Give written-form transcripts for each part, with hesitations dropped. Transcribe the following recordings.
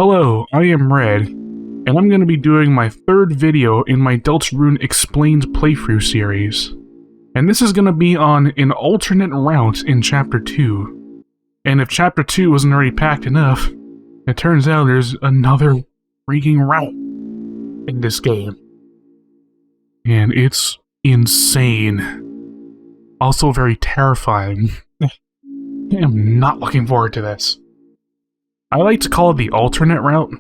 Hello, I am Red, and I'm going to be doing my third video in my Deltarune Explained playthrough series. And this is going to be on an alternate route in Chapter 2. And if Chapter 2 wasn't already packed enough, it turns out there's another freaking route in this game. And it's insane. Also very terrifying. I am not looking forward to this. I like to call it the alternate route.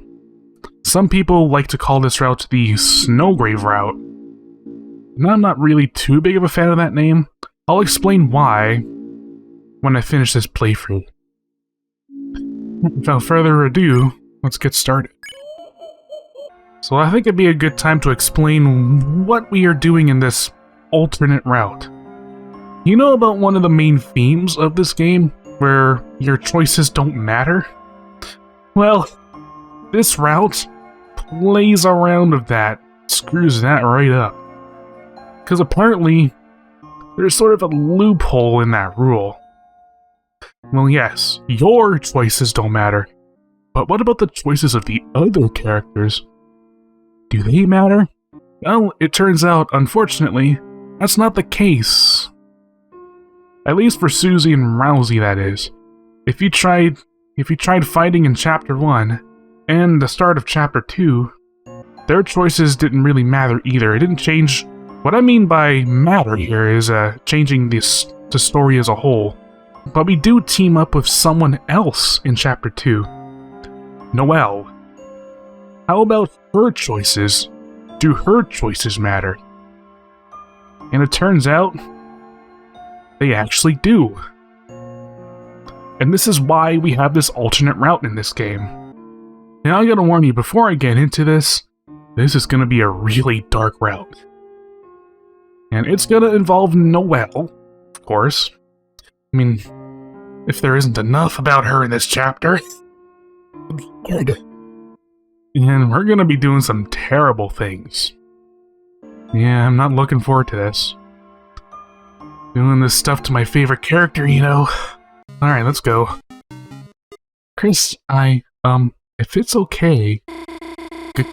Some people like to call this route the snowgrave route. And I'm not really too big of a fan of that name. I'll explain why when I finish this playthrough. Without further ado, let's get started. So I think it'd be a good time to explain what we are doing in this alternate route. You know about one of the main themes of this game, where your choices don't matter? Well, this route plays around with that, screws that right up. Because apparently, there's sort of a loophole in that rule. Well, yes, your choices don't matter. But what about the choices of the other characters? Do they matter? Well, it turns out, unfortunately, that's not the case. At least for Susie and Rousey, that is. If you tried fighting in Chapter 1, and the start of Chapter 2, their choices didn't really matter either. It didn't change. What I mean by matter here is changing the story as a whole. But we do team up with someone else in Chapter 2. Noelle. How about her choices? Do her choices matter? And it turns out, they actually do. And this is why we have this alternate route in this game. Now I gotta warn you, before I get into this is gonna be a really dark route. And it's gonna involve Noelle, of course. I mean, if there isn't enough about her in this chapter. And we're gonna be doing some terrible things. Yeah, I'm not looking forward to this. Doing this stuff to my favorite character, you know. Alright, let's go. Kris, if it's okay,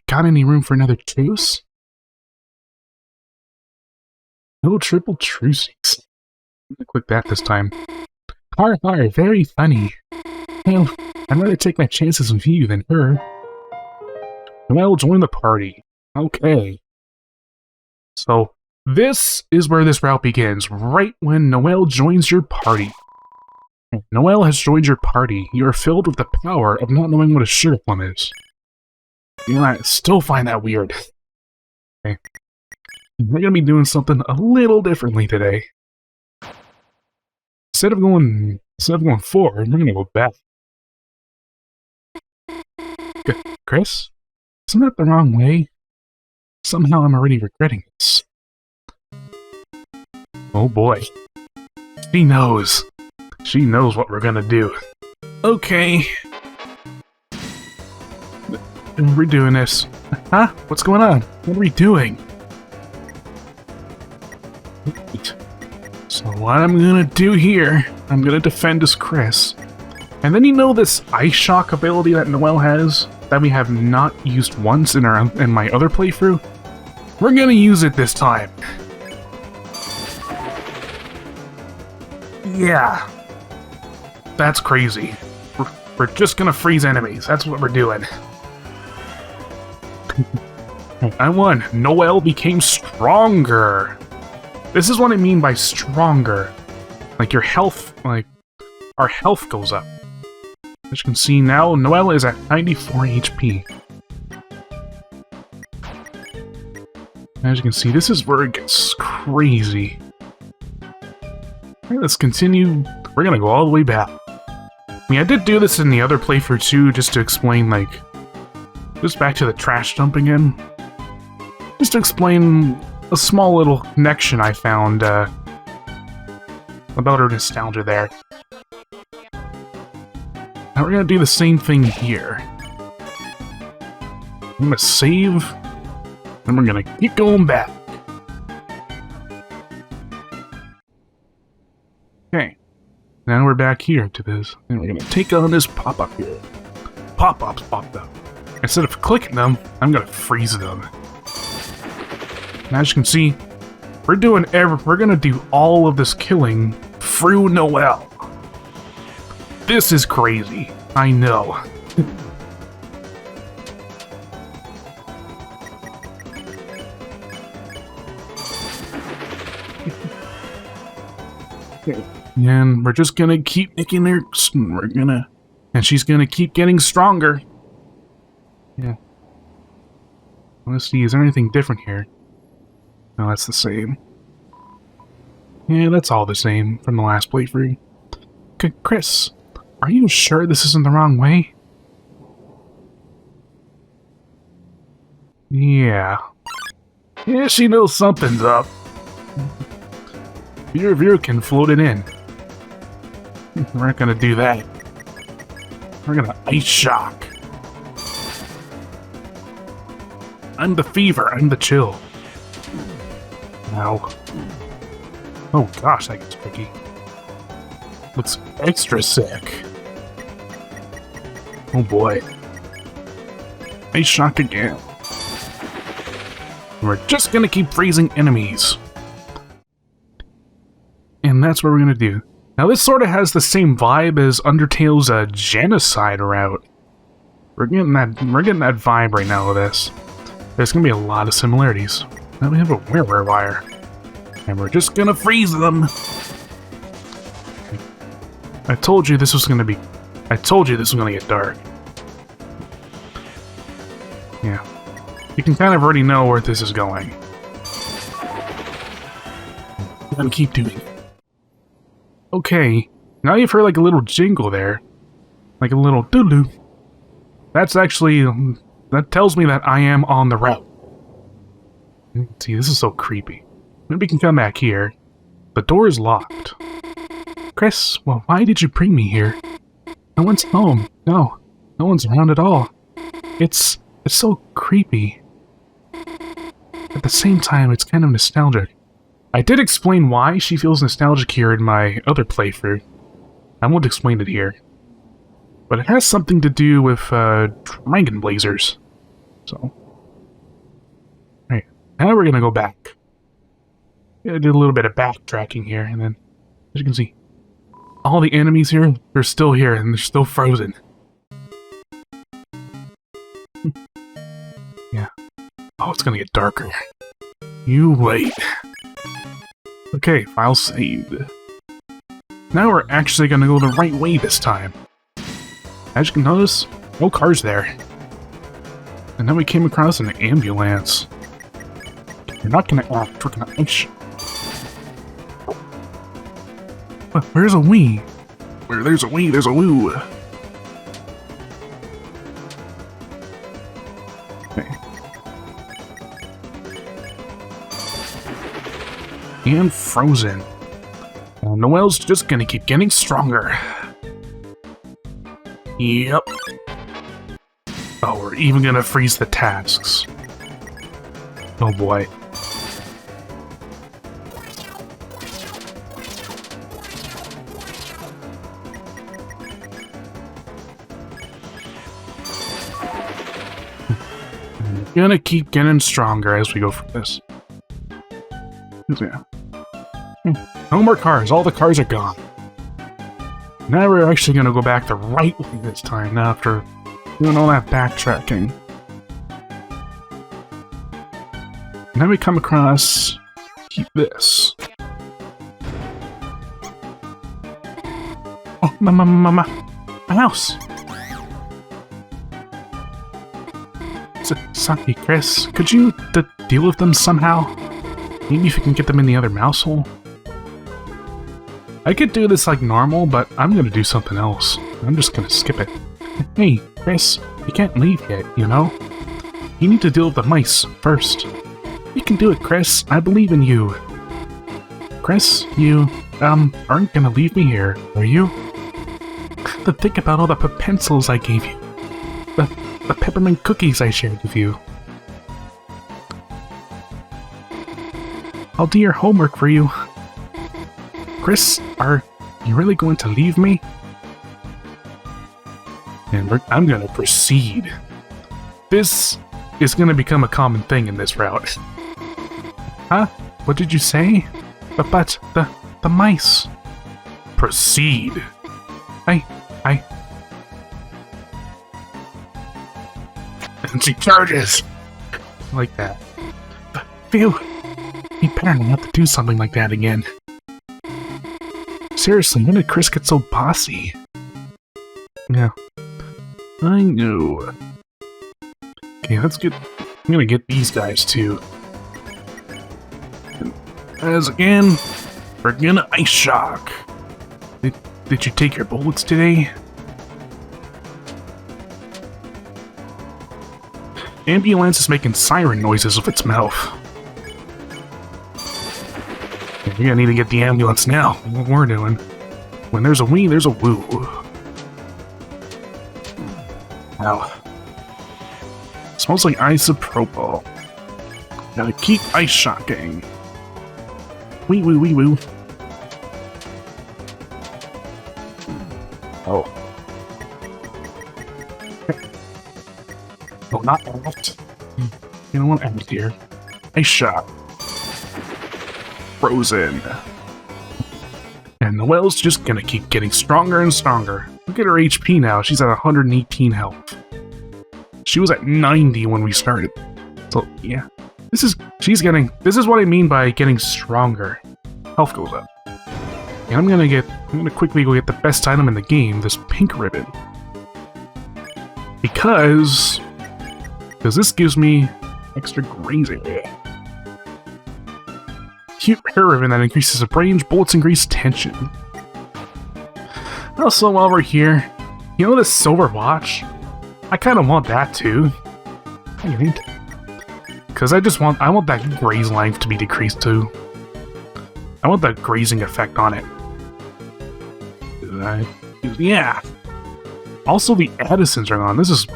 got any room for another truce? No triple truces. I'm gonna click that this time. Har, very funny. Well, I'd rather take my chances with you than her. Noelle, join the party. Okay. So, this is where this route begins, right when Noelle joins your party. Noelle has joined your party. You are filled with the power of not knowing what a sugar plum is. You know, I still find that weird. Okay. We're gonna be doing something a little differently today. Instead of going forward, we're gonna go back. Kris? Isn't that the wrong way? Somehow I'm already regretting this. Oh boy. She knows. She knows what we're gonna do. Okay. We're doing this. Huh? What's going on? What are we doing? So what I'm gonna do here, I'm gonna defend as Kris. And then you know this ice shock ability that Noelle has, that we have not used once in my other playthrough? We're gonna use it this time. Yeah. That's crazy. We're just gonna freeze enemies. That's what we're doing. I won. Noelle became stronger. This is what I mean by stronger. Like your health, our health goes up. As you can see now, Noelle is at 94 HP. As you can see, this is where it gets crazy. Alright, let's continue. We're gonna go all the way back. I mean, I did do this in the other playthrough too, just to explain, just back to the trash dump again. Just to explain a small little connection I found, about her nostalgia there. Now we're gonna do the same thing here. I'm gonna save, and we're gonna keep going back. Okay. Now we're back here to this, and we're gonna take on this pop-up here. Pop-ups popped up. instead of clicking them, I'm gonna freeze them. And as you can see, we're gonna do all of this killing through Noelle. This is crazy. I know. And we're just gonna keep making her. And she's gonna keep getting stronger. Yeah. Let's see, is there anything different here? No, that's the same. Yeah, that's all the same from the last playthrough. Kris, are you sure this isn't the wrong way? Yeah. Yeah, she knows something's up. View can float it in. We're not gonna do that. We're gonna ice shock. I'm the fever, I'm the chill. Ow. Oh gosh, that gets tricky. Looks extra sick. Oh boy. Ice shock again. We're just gonna keep freezing enemies. And that's what we're gonna do. Now this sort of has the same vibe as Undertale's genocide route. We're getting that vibe right now with this. There's gonna be a lot of similarities. Now we have a wire, and we're just gonna freeze them. I told you this was gonna get dark. Yeah, you can kind of already know where this is going. I'm gonna keep doing it. Okay, now you've heard like a little jingle there. Like a little doo-doo. That tells me that I am on the route. See, this is so creepy. Maybe we can come back here. The door is locked. Kris, well, why did you bring me here? No one's home. No one's around at all. It's so creepy. At the same time, it's kind of nostalgic. I did explain why she feels nostalgic here in my other playthrough. I won't explain it here. But it has something to do with dragon blazers. So, right, now we're gonna go back. I did a little bit of backtracking here, and then, as you can see, all the enemies here, they're still here, and they're still frozen. Yeah. Oh, it's gonna get darker. You wait. Okay, file saved. Now we're actually gonna go the right way this time. As you can notice, no cars there. And then we came across an ambulance. We're not gonna act, we're gonna ice. But where's a we? Where there's a we, there's a woo. Okay. And frozen. Noelle's just gonna keep getting stronger. Yep. Oh, we're even gonna freeze the tasks. Oh boy. Gonna keep getting stronger as we go through this. Yeah. No more cars, all the cars are gone. Now we're actually gonna go back the right way this time, after doing all that backtracking. And then we come across this. Oh, my house! Sorry, Kris. Could you deal with them somehow? Maybe if you can get them in the other mouse hole? I could do this like normal, but I'm gonna do something else. I'm just gonna skip it. Hey, Kris, you can't leave yet, you know? You need to deal with the mice first. You can do it, Kris. I believe in you. Kris, you, aren't gonna leave me here, are you? To think about all the pencils I gave you. The peppermint cookies I shared with you. I'll do your homework for you. Kris, are you really going to leave me? And I'm gonna proceed. This is gonna become a common thing in this route. Huh? What did you say? But the mice. Proceed. I... And she charges! Like that. Phew! He better not have to do something like that again. Seriously, when did Kris get so bossy? Yeah. I know. Okay, let's get... I'm gonna get these guys too. As again, we're gonna ice shock. Did you take your bullets today? Ambulance is making siren noises with its mouth. You're gonna need to get the ambulance now. What we're doing. When there's a wee, there's a woo. Now, smells like isopropyl. Gotta keep ice shocking. Wee woo wee woo. Oh. Oh, not out. You don't want to end here. Ice shock. Frozen. And Noelle's just gonna keep getting stronger and stronger. Look at her HP now. She's at 118 health. She was at 90 when we started. So, yeah. This is what I mean by getting stronger. Health goes up. And I'm gonna quickly go get the best item in the game, this pink ribbon. Because this gives me extra grazing. Cute hair ribbon that increases the range, bullets increase tension. Also, while we're here, you know this silver watch? I kind of want that too. Because I want that graze length to be decreased too. I want that grazing effect on it. Yeah. Also, the addisons are gone. This is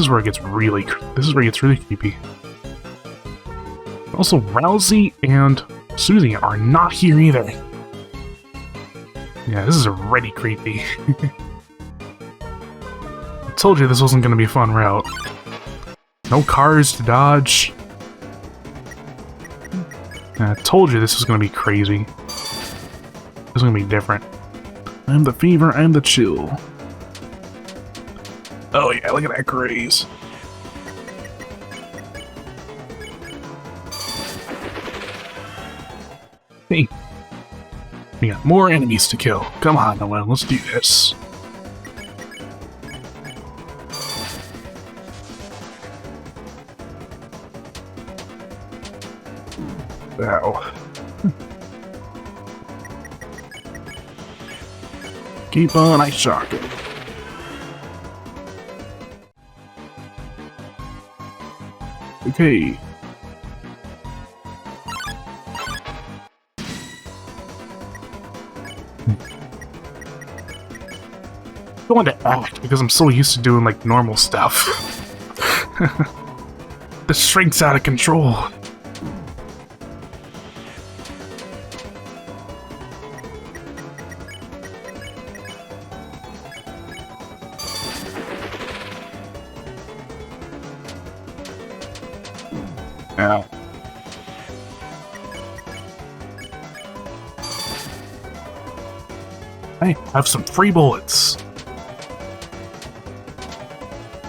where it gets really creepy. Also, Rousey and Susie are not here either. Yeah, this is already creepy. I told you this wasn't going to be a fun route. No cars to dodge. I told you this was going to be crazy. This is going to be different. I'm the fever, I'm the chill. Oh yeah, look at that graze. Hey. We got more enemies to kill. Come on, Noelle, let's do this. Ow. Keep on ice shocking. Okay. I don't want to act because I'm so used to doing like normal stuff. The strength's out of control. Ow. Hey, have some free bullets.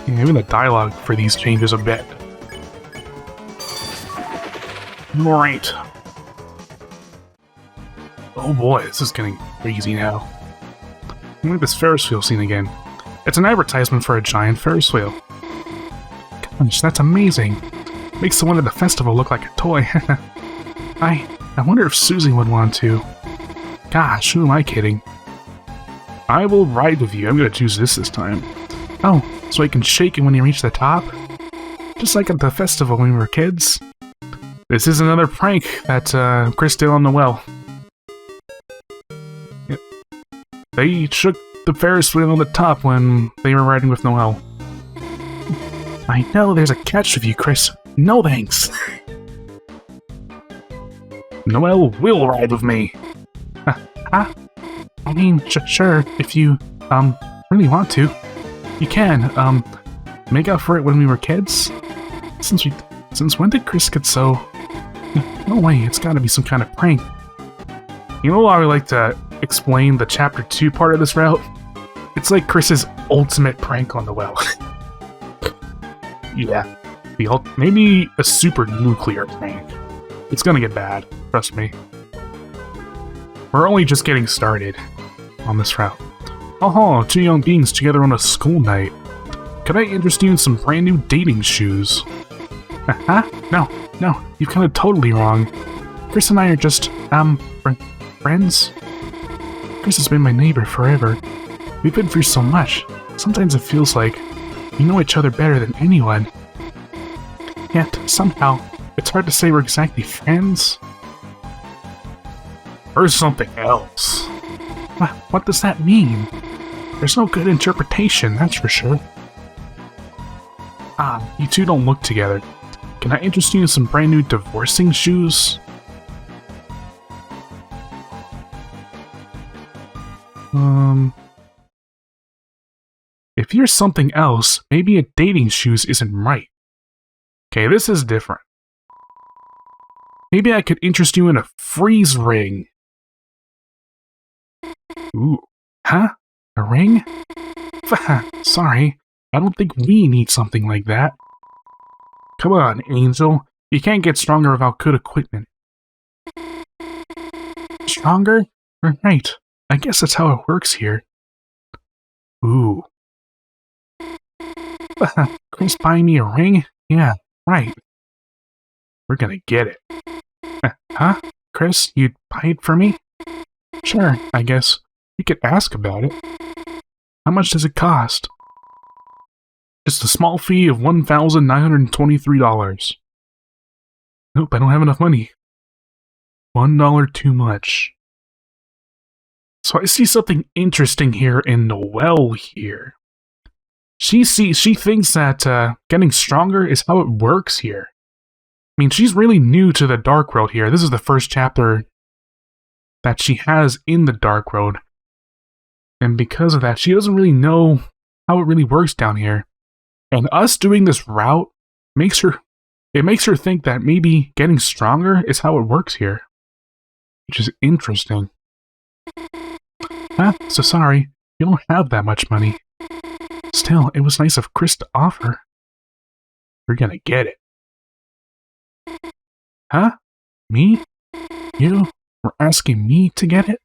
Yeah, even the dialogue for these changes a bit. Right. Oh boy, this is getting crazy now. Look at this Ferris wheel scene again. It's an advertisement for a giant Ferris wheel. Gosh, that's amazing. Makes the one at the festival look like a toy. I wonder if Susie would want to. Gosh, who am I kidding? I will ride with you. I'm gonna choose this time. Oh, so I can shake it when you reach the top? Just like at the festival when we were kids. This is another prank that Kris did on Noelle. Yep. They shook the Ferris wheel on the top when they were riding with Noelle. I know there's a catch with you, Kris. No thanks. Noelle will ride with me. I mean, sure, if you, really want to. You can, Make up for it when we were kids? Since when did Kris get so... No way, it's gotta be some kind of prank. You know why we like to explain the Chapter 2 part of this route? It's like Kris's ultimate prank on Noelle. Yeah. Maybe a super nuclear prank. It's gonna get bad, trust me. We're only just getting started on this route. Oh, two young beings together on a school night. Could I interest you in some brand new dating shoes? Huh? No, you're kind of totally wrong. Kris and I are just, friends? Kris has been my neighbor forever. We've been through so much. Sometimes it feels like we know each other better than anyone. Yet, somehow, it's hard to say we're exactly friends. Or something else. What does that mean? There's no good interpretation, that's for sure. You two don't look together. Can I interest you in some brand new divorcing shoes? If you're something else, maybe a dating shoes isn't right. Okay, this is different. Maybe I could interest you in a freeze ring. Ooh. Huh? A ring? Sorry, I don't think we need something like that. Come on, Angel. You can't get stronger without good equipment. Stronger? Right. I guess that's how it works here. Ooh. Kris buying me a ring? Yeah, right. We're gonna get it. Huh? Kris, you'd buy it for me? Sure, I guess. You could ask about it. How much does it cost? Just a small fee of $1,923. Nope, I don't have enough money. $1 too much. So I see something interesting here in Noelle here. She thinks that getting stronger is how it works here. I mean, she's really new to the Dark World here. This is the first chapter that she has in the Dark World. And because of that, she doesn't really know how it really works down here. And us doing this route makes her think that maybe getting stronger is how it works here. Which is interesting. So sorry, you don't have that much money. Still, it was nice of Kris to offer. We're gonna get it. Huh? Me? You were asking me to get it?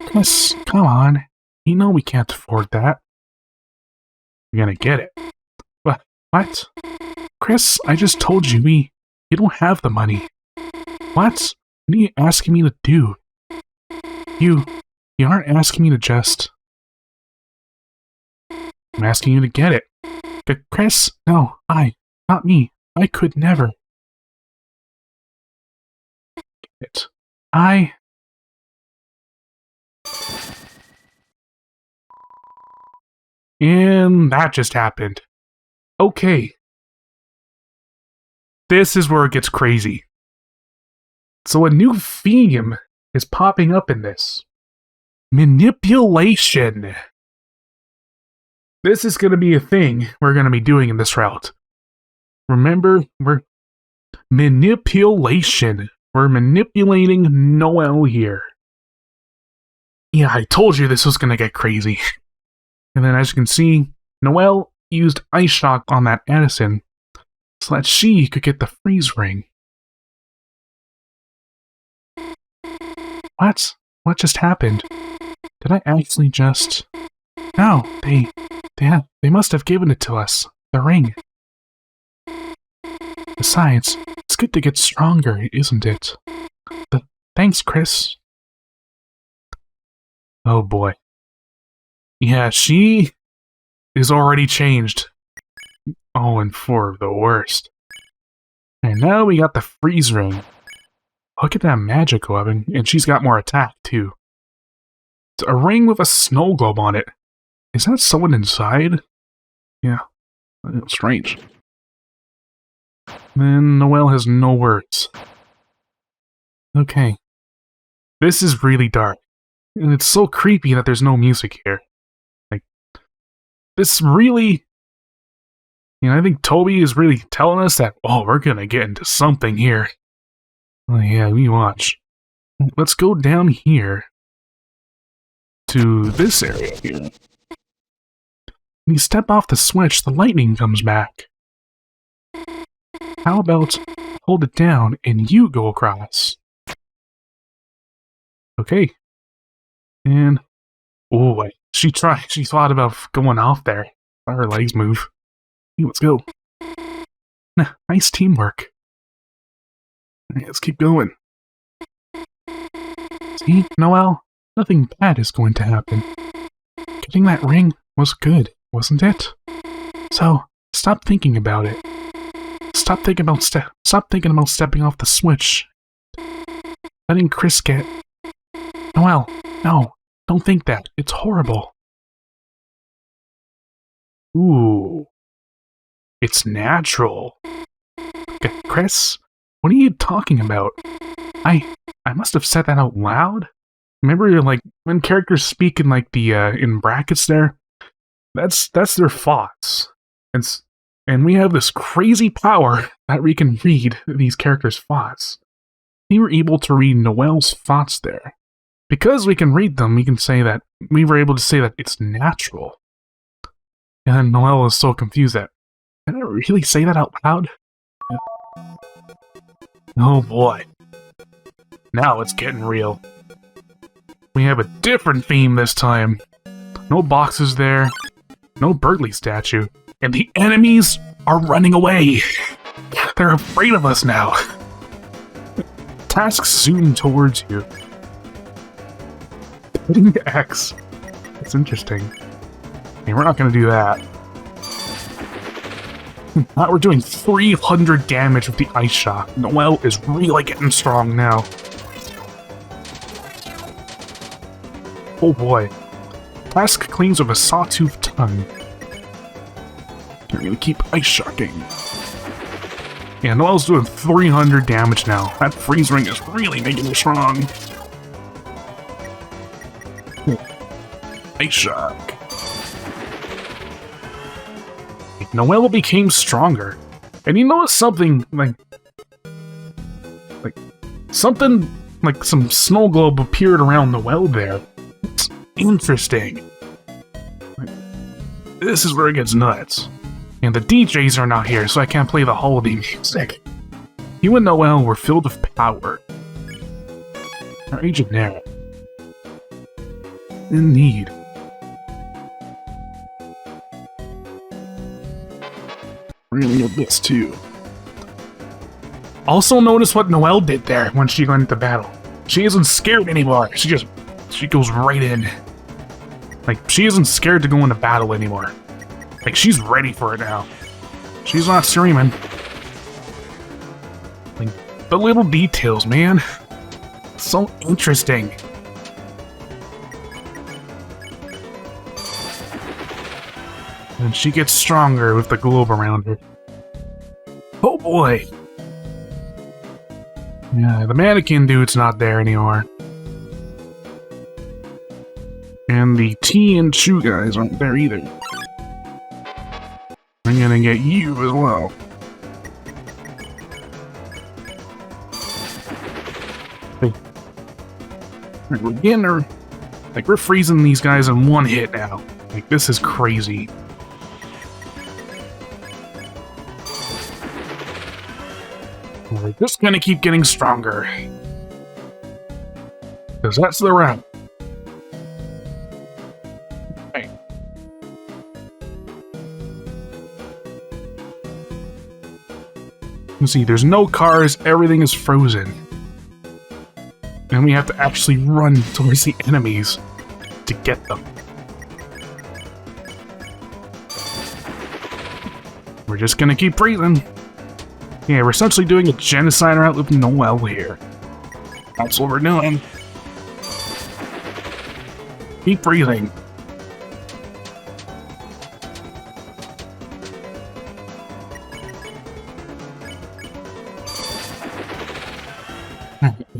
Kris, come on. You know we can't afford that. We're gonna get it. What? Kris, I just told you you don't have the money. What? What are you asking me to do? You aren't asking me to just... I'm asking you to get it. Kris, no, not me. I could never. Get it. And that just happened. Okay. This is where it gets crazy. So a new theme is popping up in this. Manipulation. This is going to be a thing we're going to be doing in this route. Remember, manipulation. We're manipulating Noelle here. Yeah, I told you this was going to get crazy. And then as you can see, Noelle used Ice Shock on that Addison so that she could get the freeze ring. What? What just happened? Did I actually just... No, they must have given it to us. The ring. Besides, it's good to get stronger, isn't it? Thanks, Kris. Oh boy. Yeah, she is already changed. Oh, and for the worst. And now we got the freeze ring. Look at that magic weapon, and she's got more attack, too. It's a ring with a snow globe on it. Is that someone inside? Yeah, strange. Then Noelle has no words. Okay. This is really dark. And it's so creepy that there's no music here. Like, this really... You know, I think Toby is really telling us that, oh, we're gonna get into something here. Oh yeah, we watch. Let's go down here to this area here. When you step off the switch, the lightning comes back. How about hold it down and you go across? Okay. And oh, she thought about going off there. Saw her legs move. Hey, let's go. Nice teamwork. Alright, let's keep going. See, Noelle? Nothing bad is going to happen. Getting that ring was good, wasn't it? So, stop thinking about it. Stop thinking about stepping off the switch. Letting Kris get... Noelle, no, don't think that. It's horrible. Ooh. It's natural. Kris, what are you talking about? I must have said that out loud? Remember, like, when characters speak in, like, the, in brackets there? That's their thoughts. And we have this crazy power that we can read these characters' thoughts. We were able to read Noelle's thoughts there. Because we can read them, we were able to say that it's natural. And Noelle is so confused that, did I really say that out loud? Oh boy. Now it's getting real. We have a different theme this time. No boxes there, no Berdly statue, and the enemies are running away. They're afraid of us now. Tasks zoom towards you. Hitting the X. That's interesting. Hey, we're not gonna do that. Now we're doing 300 damage with the ice shock. Noelle is really getting strong now. Oh boy. Task cleans with a sawtooth tongue. You're gonna keep ice shocking. Yeah, Noelle's doing 300 damage now. That freeze ring is really making her strong. Ice shock. Noelle became stronger. And you notice something, something like some snow globe appeared around Noelle there. It's interesting. This is where it gets nuts. And the DJs are not here, so I can't play the holiday music. You and Noelle were filled with power. Our agent now. Indeed. Really love this too. Also notice what Noelle did there when she went into battle. She isn't scared anymore. She goes right in. Like, she isn't scared to go into battle anymore. Like, she's ready for it now. She's not screaming. Like, the little details, man. So interesting. And she gets stronger with the globe around her. Oh boy! Yeah, the mannequin dude's not there anymore. And the T and Ch2 guys aren't there either. I'm gonna get you as well. Hey. Right, we're getting her. Like, we're freezing these guys in one hit now. Like, this is crazy. We're just gonna keep getting stronger. Because that's the route. Right. You see, there's no cars, everything is frozen. And we have to actually run towards the enemies to get them. We're just gonna keep breathing. Yeah, we're essentially doing a genocide route with Noelle here. That's what we're doing. Keep breathing.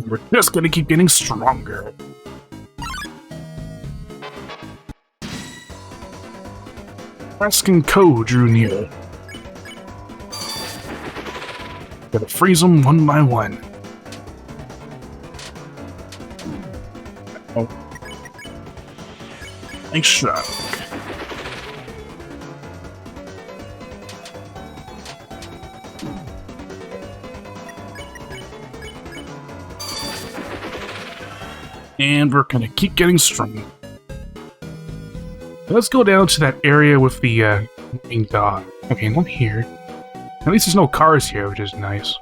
We're just gonna keep getting stronger. Task and Co drew near. Gotta freeze them one by one. Oh. Nice shot. And we're gonna keep getting strong. Let's go down to that area with the moving dog. Okay, not here. At least there's no cars here, which is nice.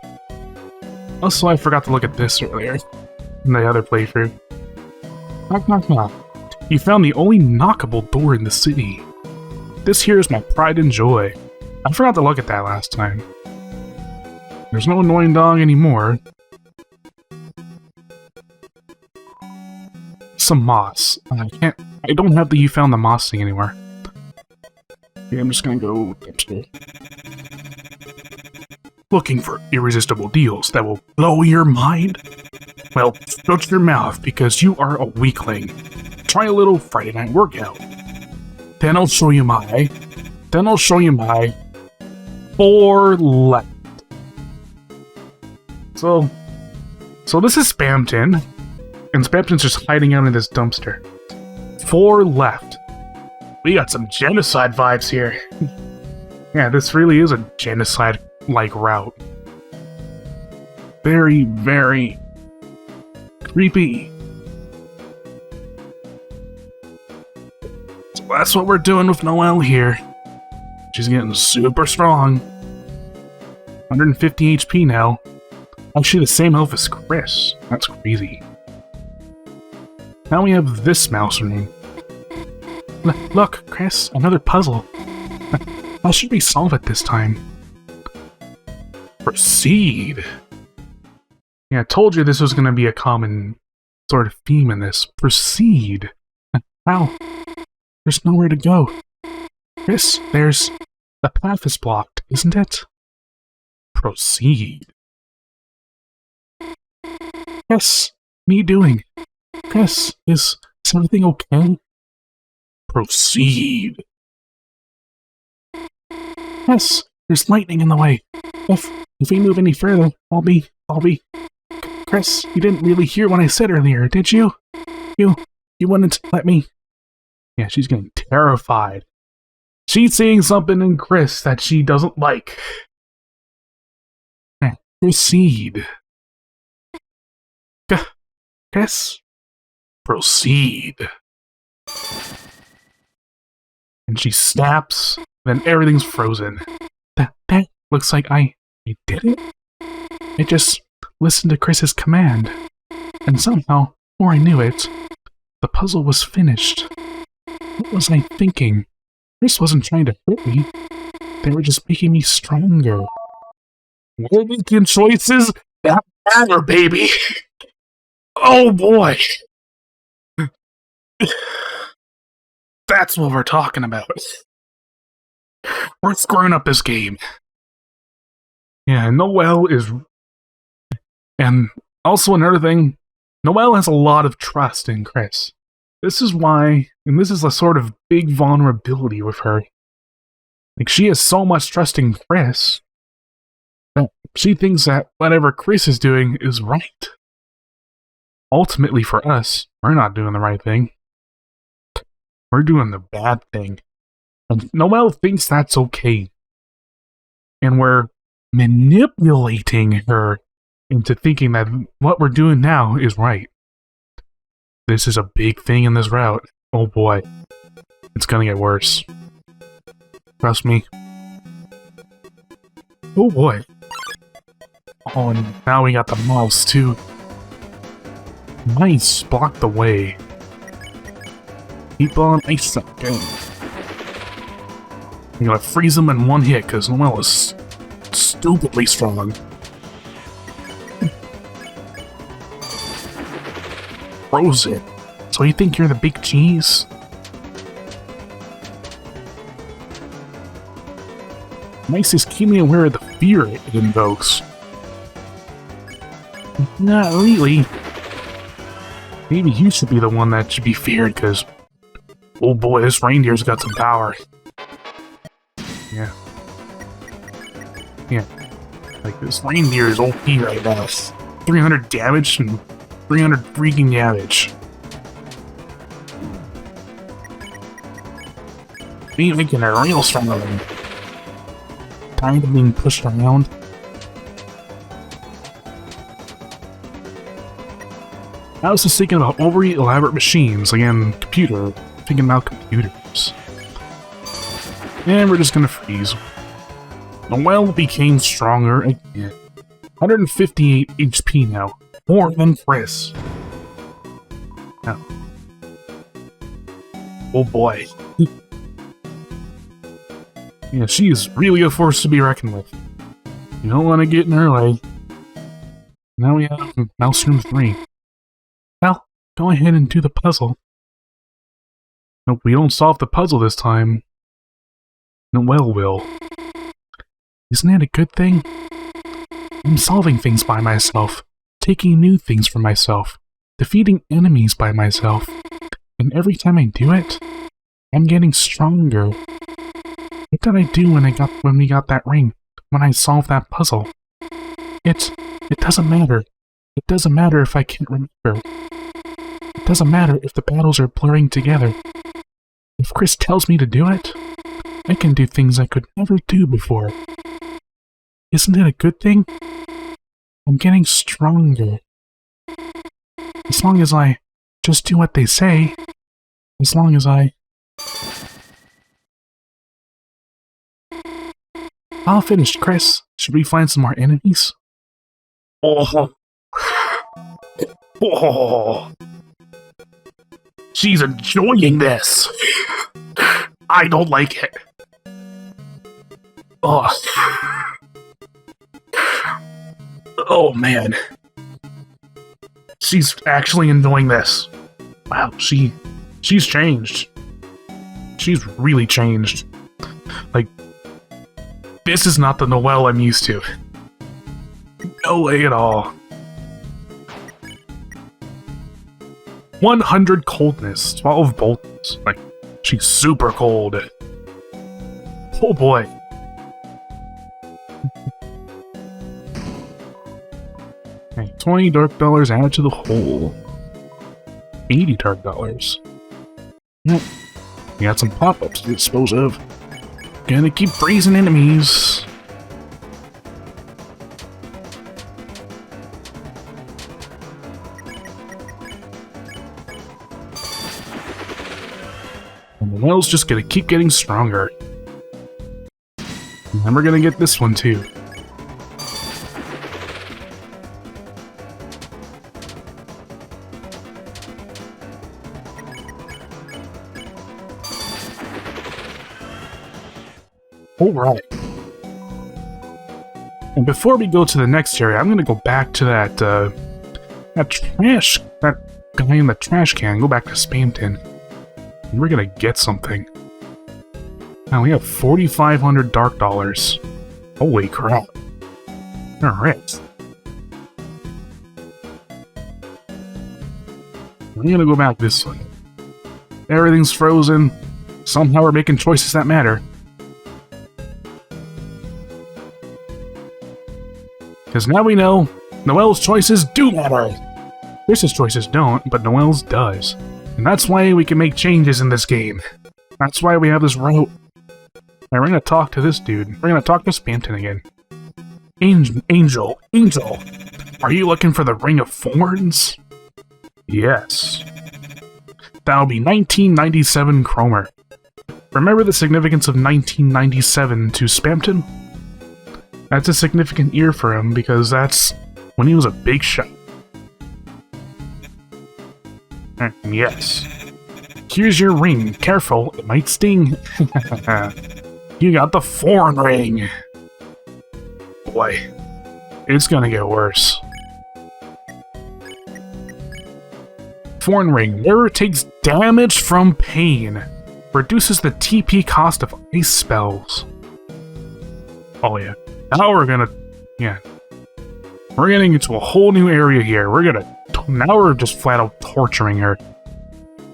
Also, I forgot to look at this earlier in the other playthrough. Knock, knock, knock. You found the only knockable door in the city. This here is my pride and joy. I forgot to look at that last time. There's no annoying dog anymore. Some moss. I don't have the you found the moss thing anymore. Okay, I'm just gonna go upstairs. Looking for irresistible deals that will blow your mind? Well, shut your mouth because you are a weakling. Try a little Friday night workout. Then I'll show you my 4 left. So this is Spamton. And Spamton's just hiding out in this dumpster. 4 left. We got some genocide vibes here. Yeah, this really is a genocide-like route. Very, very creepy. So that's what we're doing with Noelle here. She's getting super strong. 150 HP now. Actually, the same health as Kris. That's crazy. Now we have this mouse room. Look, Kris, another puzzle. How should we solve it this time? Proceed. Yeah, I told you this was going to be a common sort of theme in this. Proceed. How? There's nowhere to go. Kris, the path is blocked, isn't it? Proceed. Kris, what are you doing? Kris, is everything okay? Proceed. Yes, there's lightning in the way. If we move any further, I'll be... Kris, you didn't really hear what I said earlier, did you? You wouldn't let me... Yeah, she's getting terrified. She's seeing something in Kris that she doesn't like. Proceed. Kris? Proceed. And she snaps, then everything's frozen. That looks like I did it? I just listened to Kris's command. And somehow, before I knew it, the puzzle was finished. What was I thinking? Kris wasn't trying to hurt me. They were just making me stronger. We're making choices that matter, baby! Oh boy! That's what we're talking about. We're screwing up this game. Yeah, Noelle is... And also another thing, Noelle has a lot of trust in Kris. This is why, and this is a sort of big vulnerability with her. Like, she has so much trust in Kris that she thinks that whatever Kris is doing is right. Ultimately, for us, we're not doing the right thing. We're doing the bad thing. And Noelle thinks that's okay. And we're manipulating her into thinking that what we're doing now is right. This is a big thing in this route. Oh boy. It's gonna get worse. Trust me. Oh boy. Oh, and now we got the mouse too. Nice, block the way. Keep on ice up, go. I'm gonna freeze them in one hit because Noelle is stupidly strong. Froze it. So you think you're the big cheese? Nice is keenly aware of the fear it invokes. Not really. Maybe you should be the one that should be feared, because... Oh boy, this reindeer's got some power. Yeah. Yeah. Like, this reindeer is OP right now. 300 damage and 300 freaking damage. Me making a real strong one. Tired of being pushed around. I was just thinking about overly elaborate machines. Again, thinking about computers. And we're just gonna freeze. Noelle became stronger again. 158 HP now. More than Kris. Now. Oh boy. Yeah, she is really a force to be reckoned with. You don't want to get in her way. Now we have Mouse Room 3. Well, go ahead and do the puzzle. Nope, we don't solve the puzzle this time. Noelle will. Isn't that a good thing? I'm solving things by myself, taking new things for myself, defeating enemies by myself, and every time I do it, I'm getting stronger. What did I do when we got that ring? When I solved that puzzle? It doesn't matter. It doesn't matter if I can't remember. It doesn't matter if the battles are blurring together. If Kris tells me to do it, I can do things I could never do before. Isn't it a good thing? I'm getting stronger. As long as I just do what they say. As long as I... All finished, Kris. Should we find some more enemies? Oh. Oh. She's enjoying this. I don't like it. Oh. Oh man. She's actually enjoying this. Wow, she's changed. She's really changed. Like, this is not the Noelle I'm used to. No way at all. 100 coldness, 12 boldness. Like, she's super cold. Oh boy. Okay, 20 dark dollars added to the hole. 80 dark dollars. Yep. We got some pop-ups to dispose of. Gonna keep freezing enemies. And the Noelle's just gonna keep getting stronger. And then we're gonna get this one too. Alright. And before we go to the next area, I'm gonna go back to that guy in the trash can, go back to Spamton. And we're gonna get something. Now we have 4,500 dark dollars. Holy crap. Alright. I'm gonna go back this way. Everything's frozen. Somehow we're making choices that matter. Because now we know Noelle's choices do matter. Kris's choices don't, but Noelle's does. And that's why we can make changes in this game. That's why we have this route. Alright, we're gonna talk to this dude. We're gonna talk to Spamton again. Angel, are you looking for the Ring of Thorns? Yes. That'll be 1997 Cromer. Remember the significance of 1997 to Spamton? That's a significant year for him because that's when he was a big shot. Yes. Here's your ring. Careful, it might sting. You got the Thorn Ring. Boy, it's gonna get worse. Thorn Ring. Wearer takes damage from pain. Reduces the TP cost of ice spells. Oh yeah. Now we're gonna... yeah. We're getting into a whole new area here. Now we're just flat out torturing her.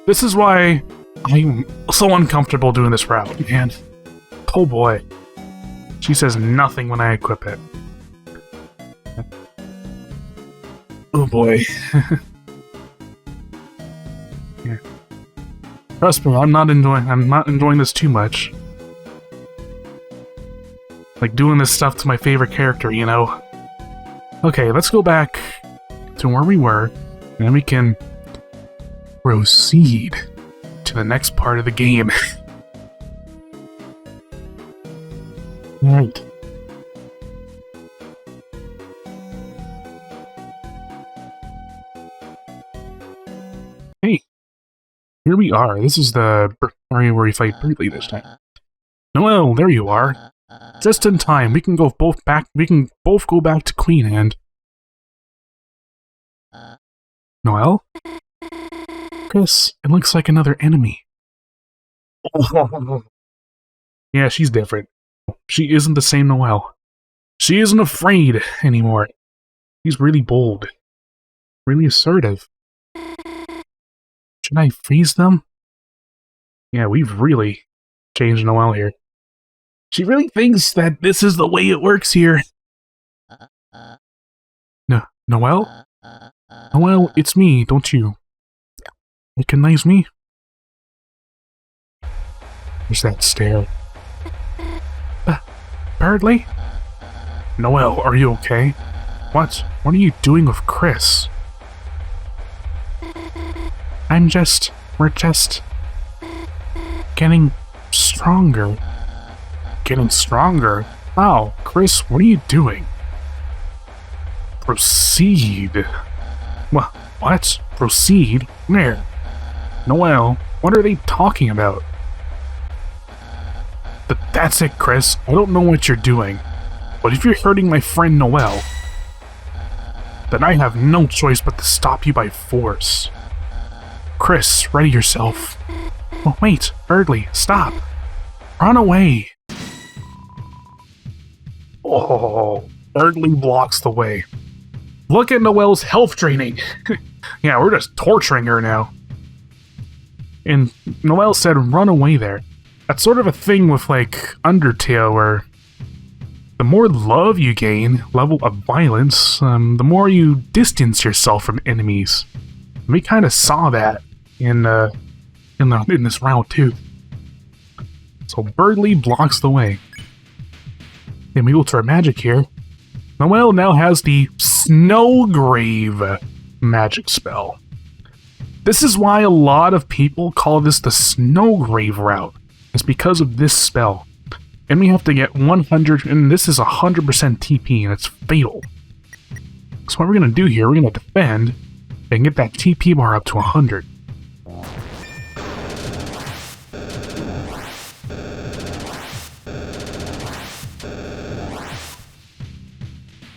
This is why I'm so uncomfortable doing this route, and oh boy. She says nothing when I equip it. Oh boy. Yeah. Trust me, I'm not enjoying this too much. Like doing this stuff to my favorite character, you know? Okay, let's go back to where we were, and then we can proceed to the next part of the game. Alright. Hey, here we are. This is the area where we fight Berdly this time. Noelle, there you are. Just in time. We can both go back to Queen and Noelle? Kris, it looks like another enemy. Yeah, she's different. She isn't the same Noelle. She isn't afraid anymore. She's really bold. Really assertive. Should I freeze them? Yeah, we've really changed Noelle here. She really thinks that this is the way it works here. Noelle? Noelle, it's me, don't you recognize me? There's that stare. Berdly? Noelle, are you okay? What are you doing with Kris? We're just getting stronger. Getting stronger? Wow, Kris, what are you doing? Proceed. What? Proceed? Where? Noelle, what are they talking about? That's it, Kris. I don't know what you're doing. But if you're hurting my friend Noelle, then I have no choice but to stop you by force. Kris, ready yourself. Oh, wait, Berdly, stop. Run away. Oh, Berdly blocks the way. Look at Noelle's health draining. Yeah, we're just torturing her now. And Noelle said, run away there. That's sort of a thing with, like, Undertale, where the more love you gain, level of violence, the more you distance yourself from enemies. And we kind of saw that in this round too. So Berdly blocks the way. Then we go to our magic here. Noelle now has the snowgrave magic spell. This is why a lot of people call this the snowgrave route. It's because of this spell. And we have to get 100, and this is 100% TP, and it's fatal. So what we're going to do here, we're going to defend and get that TP bar up to 100.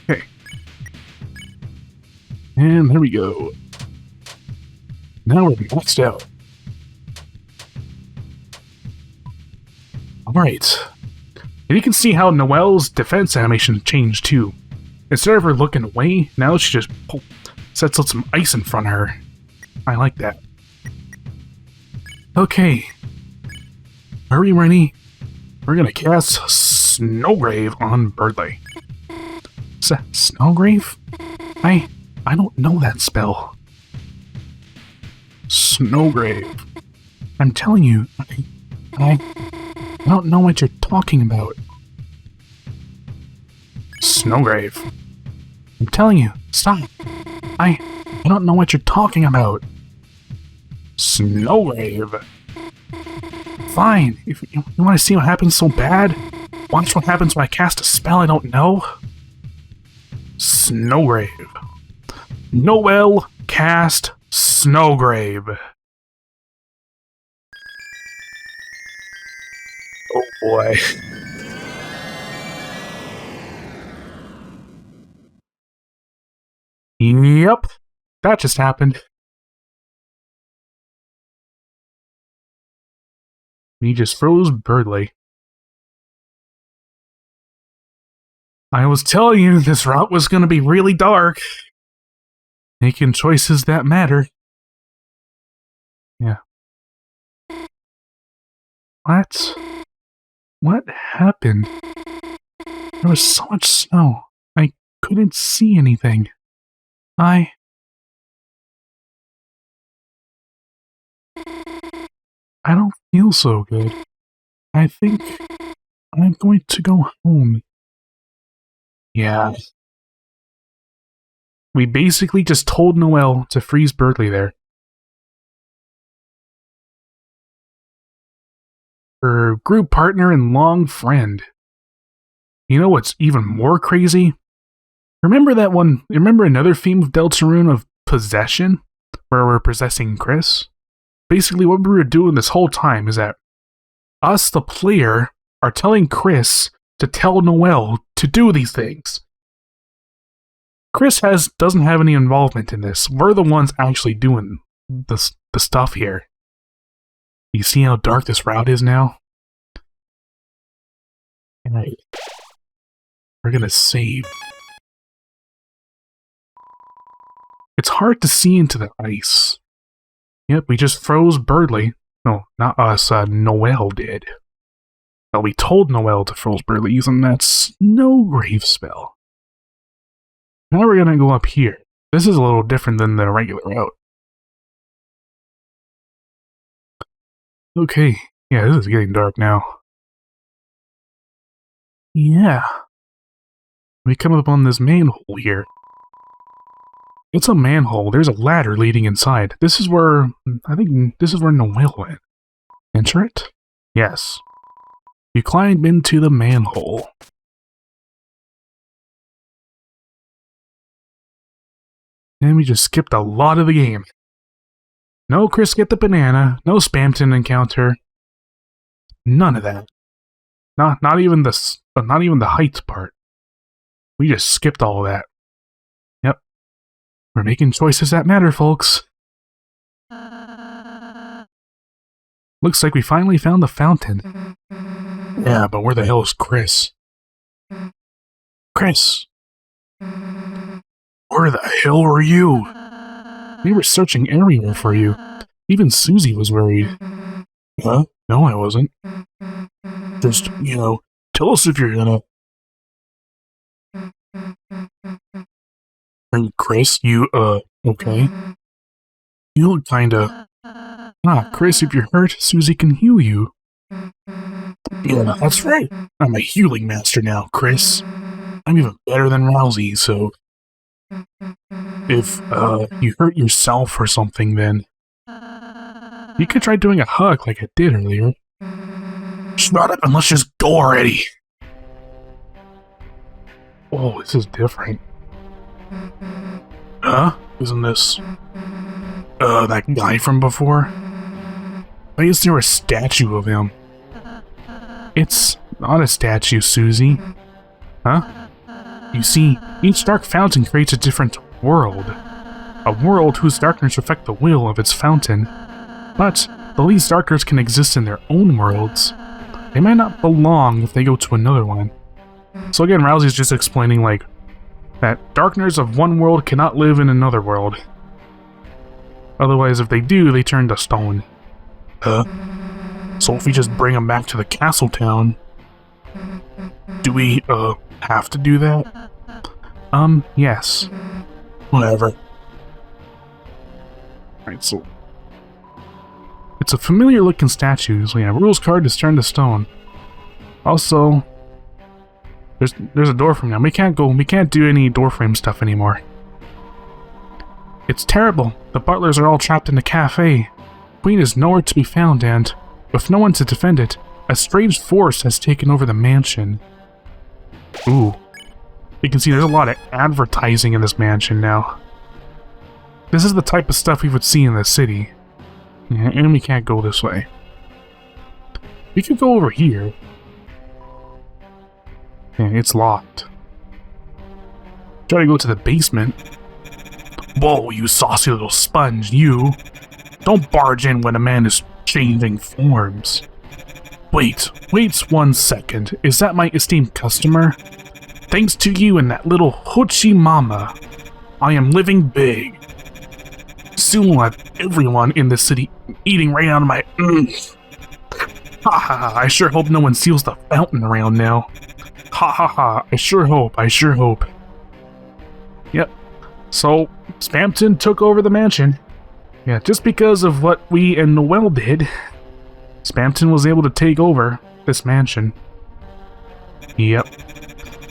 Okay. And there we go. Now we're maxed out. Alright. And you can see how Noelle's defense animation changed too. Instead of her looking away, now she just sets out some ice in front of her. I like that. Okay. Are we ready? We're gonna cast Snowgrave on Berdly. Snowgrave? I don't know that spell. Snowgrave. I'm telling you, I don't know what you're talking about. Snowgrave. I'm telling you, stop. I don't know what you're talking about. Snowgrave. Fine. If you want to see what happens so bad, watch what happens when I cast a spell I don't know. Snowgrave. Noelle cast Snowgrave. Oh boy. Yep, that just happened. He just froze Berdly. I was telling you this route was going to be really dark. Making choices that matter. Yeah. What happened? There was so much snow. I couldn't see anything. I don't feel so good. I think I'm going to go home. Yeah. We basically just told Noelle to freeze Berdly there. Her group partner and long friend. You know what's even more crazy? Remember that one? Remember another theme of Deltarune of possession? Where we're possessing Kris? Basically, what we were doing this whole time is that us, the player, are telling Kris to tell Noelle to do these things. Kris doesn't have any involvement in this. We're the ones actually doing the stuff here. You see how dark this route is now? Alright. We're gonna save. It's hard to see into the ice. Yep, we just froze Berdly. No, not us, Noelle did. Well, we told Noelle to froze Berdly using that snowgrave spell. Now we're gonna go up here. This is a little different than the regular route. Okay, yeah, this is getting dark now. Yeah. We come up on this manhole here. It's a manhole. There's a ladder leading inside. This is where... I think this is where Noelle went. Enter it? Yes. You climb into the manhole. And we just skipped a lot of the game. No Kris get the banana. No Spamton encounter. None of that. Not even the heights part. We just skipped all of that. Yep. We're making choices that matter, folks. Looks like we finally found the fountain. Yeah, but where the hell is Kris? Kris! Where the hell were you? We were searching everywhere for you. Even Susie was worried. Huh? No, I wasn't. Just, tell us if you're gonna... Kris, you, okay? You look kinda... Kris, if you're hurt, Susie can heal you. Yeah, that's right. I'm a healing master now, Kris. I'm even better than Rousey, so... If, you hurt yourself or something, then... You could try doing a hug like I did earlier. Shut up and let's just go already! Oh, this is different. Huh? Isn't this... that guy from before? Why is there a statue of him? It's not a statue, Susie. Huh? You see, each dark fountain creates a different world. A world whose darkness affect the will of its fountain. But, though these darkness can exist in their own worlds, they might not belong if they go to another one. So again, Rousey's just explaining, like, that darkness of one world cannot live in another world. Otherwise, if they do, they turn to stone. Huh? So if we just bring them back to the castle town, do we, have to do that? Yes. Whatever. Alright, so... It's a familiar looking statue, so yeah, rules card is turned to stone. Also... There's a door frame now. We can't do any door frame stuff anymore. It's terrible. The butlers are all trapped in the cafe. Queen is nowhere to be found, and, with no one to defend it, a strange force has taken over the mansion. Ooh. You can see there's a lot of advertising in this mansion now. This is the type of stuff we would see in the city. Yeah, and we can't go this way. We could go over here. Yeah, it's locked. Try to go to the basement. Whoa, you saucy little sponge, you! Don't barge in when a man is changing forms. Wait 1 second. Is that my esteemed customer? Thanks to you and that little hoochie mama, I am living big. Soon we'll have everyone in the city eating right out of my... Ha ha ha, I sure hope no one steals the fountain around now. Ha ha ha, I sure hope. Yep. So, Spamton took over the mansion. Yeah, just because of what we and Noelle did. Spamton was able to take over this mansion. Yep.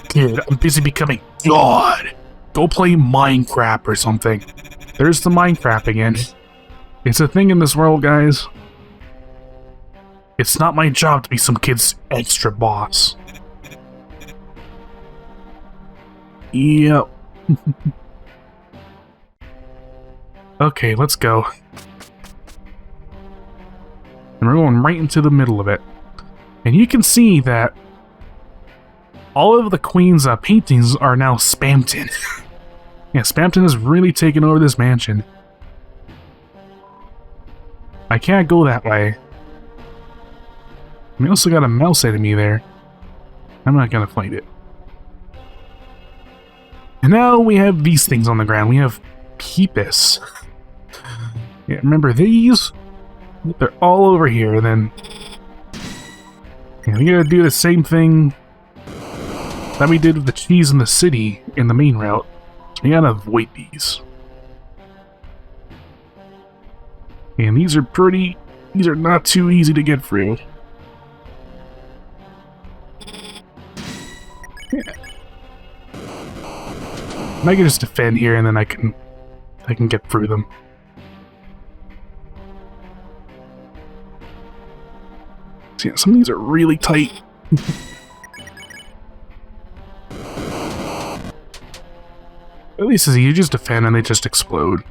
Kid, I'm busy becoming God. Go play Minecraft or something. There's the Minecraft again. It's a thing in this world, guys. It's not my job to be some kid's extra boss. Yep. Okay, let's go. And we're going right into the middle of it. And you can see that all of the Queen's paintings are now Spamton. Yeah, Spamton has really taken over this mansion. I can't go that way. We also got a mouse enemy there. I'm not gonna fight it. And now we have these things on the ground. We have Peepus. Yeah, remember these? They're all over here, then... Yeah, we gotta do the same thing that we did with the cheese in the city in the main route. So we gotta avoid these. And these are not too easy to get through. Yeah. I can just defend here and then I can get through them. So yeah, some of these are really tight. At least as you just defend and they just explode.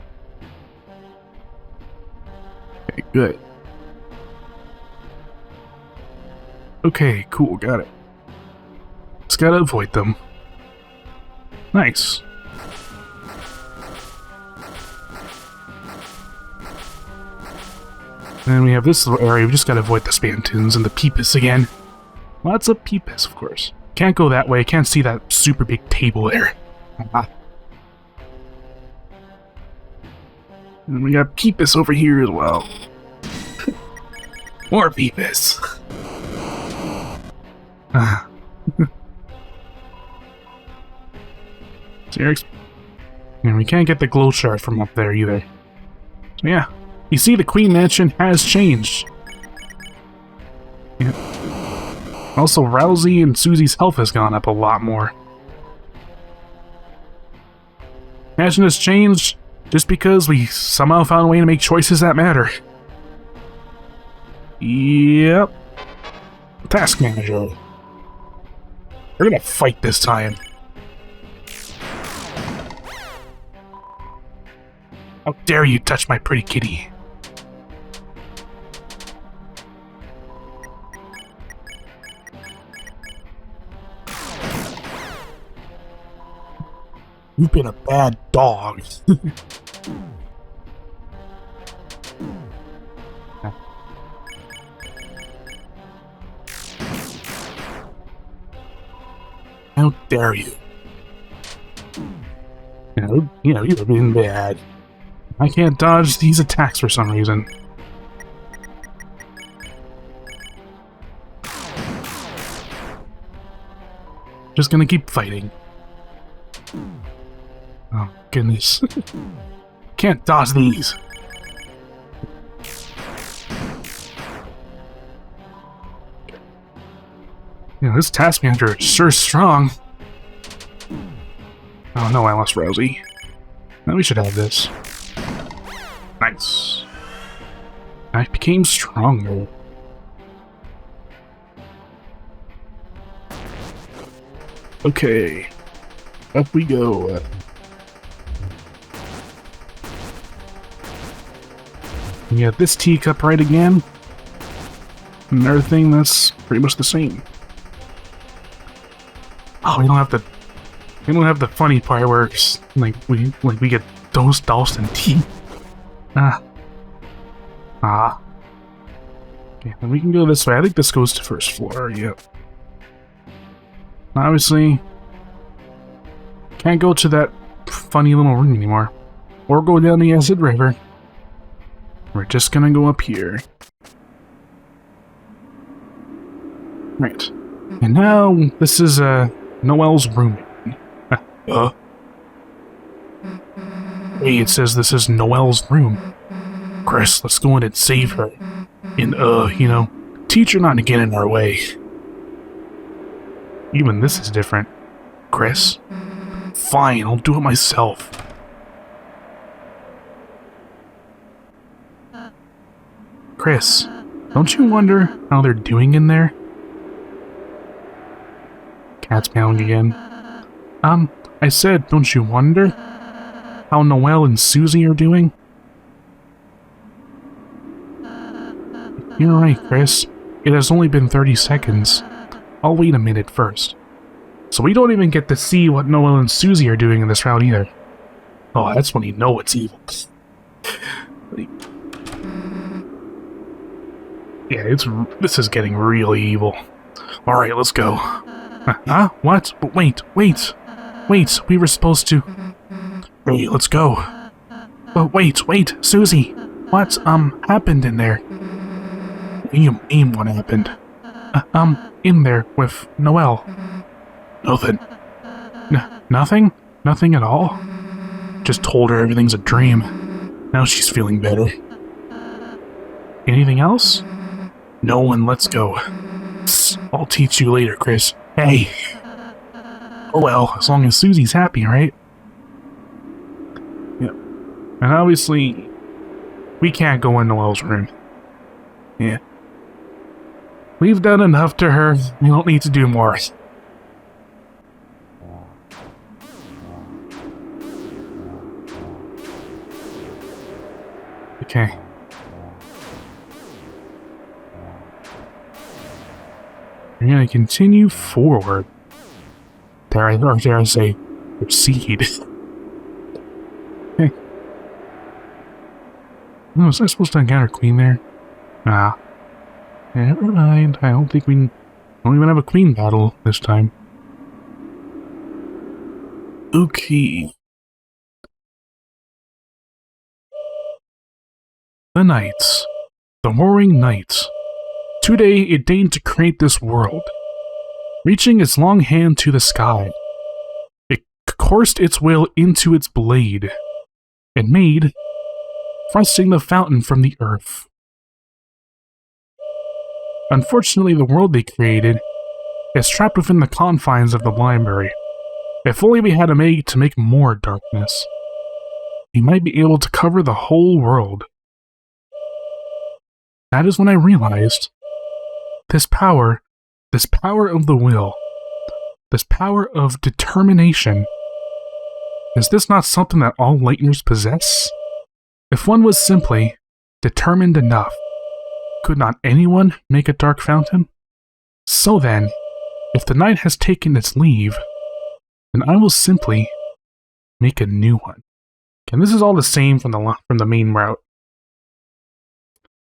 Okay, good. Okay, cool, got it. Just gotta avoid them. Nice. And then we have this little area, we just gotta avoid the Spamtons and the Peepus again. Lots of Peepus, of course. Can't go that way, can't see that super big table there. And we got Peepus over here as well. More Peepus. And we can't get the glow shard from up there either. So yeah. You see, the Queen Mansion has changed. Yeah. Also, Rousey and Susie's health has gone up a lot more. Mansion has changed just because we somehow found a way to make choices that matter. Yep. Task Manager. We're gonna fight this time. How dare you touch my pretty kitty? You've been a bad dog. How dare you? You know, you've been bad. I can't dodge these attacks for some reason. Just gonna keep fighting. Oh, goodness. Can't dodge these. You know, this task manager is sure strong. Oh no, I lost Rousey. Now we should have this. Nice. I became stronger. Okay. Up we go. You got this teacup right again. Another thing that's pretty much the same. Oh, we don't have the funny part where it's we get doused in tea. Okay, then we can go this way. I think this goes to first floor, yep. Obviously, can't go to that funny little room anymore. Or go down the acid river. We're just gonna go up here. Right. And now, this is, Noelle's room. Hey, it says this is Noelle's room. Kris, let's go in and save her. And, teacher not to get in our way. Even this is different. Kris? Fine, I'll do it myself. Kris, don't you wonder how they're doing in there? Cat's meowing again. I said, don't you wonder how Noelle and Susie are doing? You're right, Kris. It has only been 30 seconds. I'll wait a minute first. So we don't even get to see what Noelle and Susie are doing in this route either. Oh, that's when you know it's evil. Yeah, this is getting really evil. Alright, let's go. Huh? What? But wait. We were supposed to... Hey, let's go. But wait, Susie. What, happened in there? What do you mean what happened? In there with Noelle. Nothing. Nothing? Nothing at all? Just told her everything's a dream. Now she's feeling better. Anything else? No one, let's go. I'll teach you later, Kris. Hey! Oh well, as long as Susie's happy, right? Yep. And obviously, we can't go in Noelle's room. Yeah. We've done enough to her, we don't need to do more. Okay. We're gonna continue forward. Dare I say, proceed. Okay. Oh, was I supposed to encounter Queen there? Nah. Never mind. I don't think we don't even have a Queen battle this time. Okay. The Knights. The Warring Knights. Today it deigned to create this world. Reaching its long hand to the sky, it coursed its will into its blade, and made, thrusting the fountain from the earth. Unfortunately, the world they created is trapped within the confines of the library. If only we had a way to make more darkness, we might be able to cover the whole world. That is when I realized this power of the will, this power of determination, is this not something that all Lightners possess? If one was simply determined enough, could not anyone make a dark fountain? So then, if the night has taken its leave, then I will simply make a new one. And this is all the same from the main route.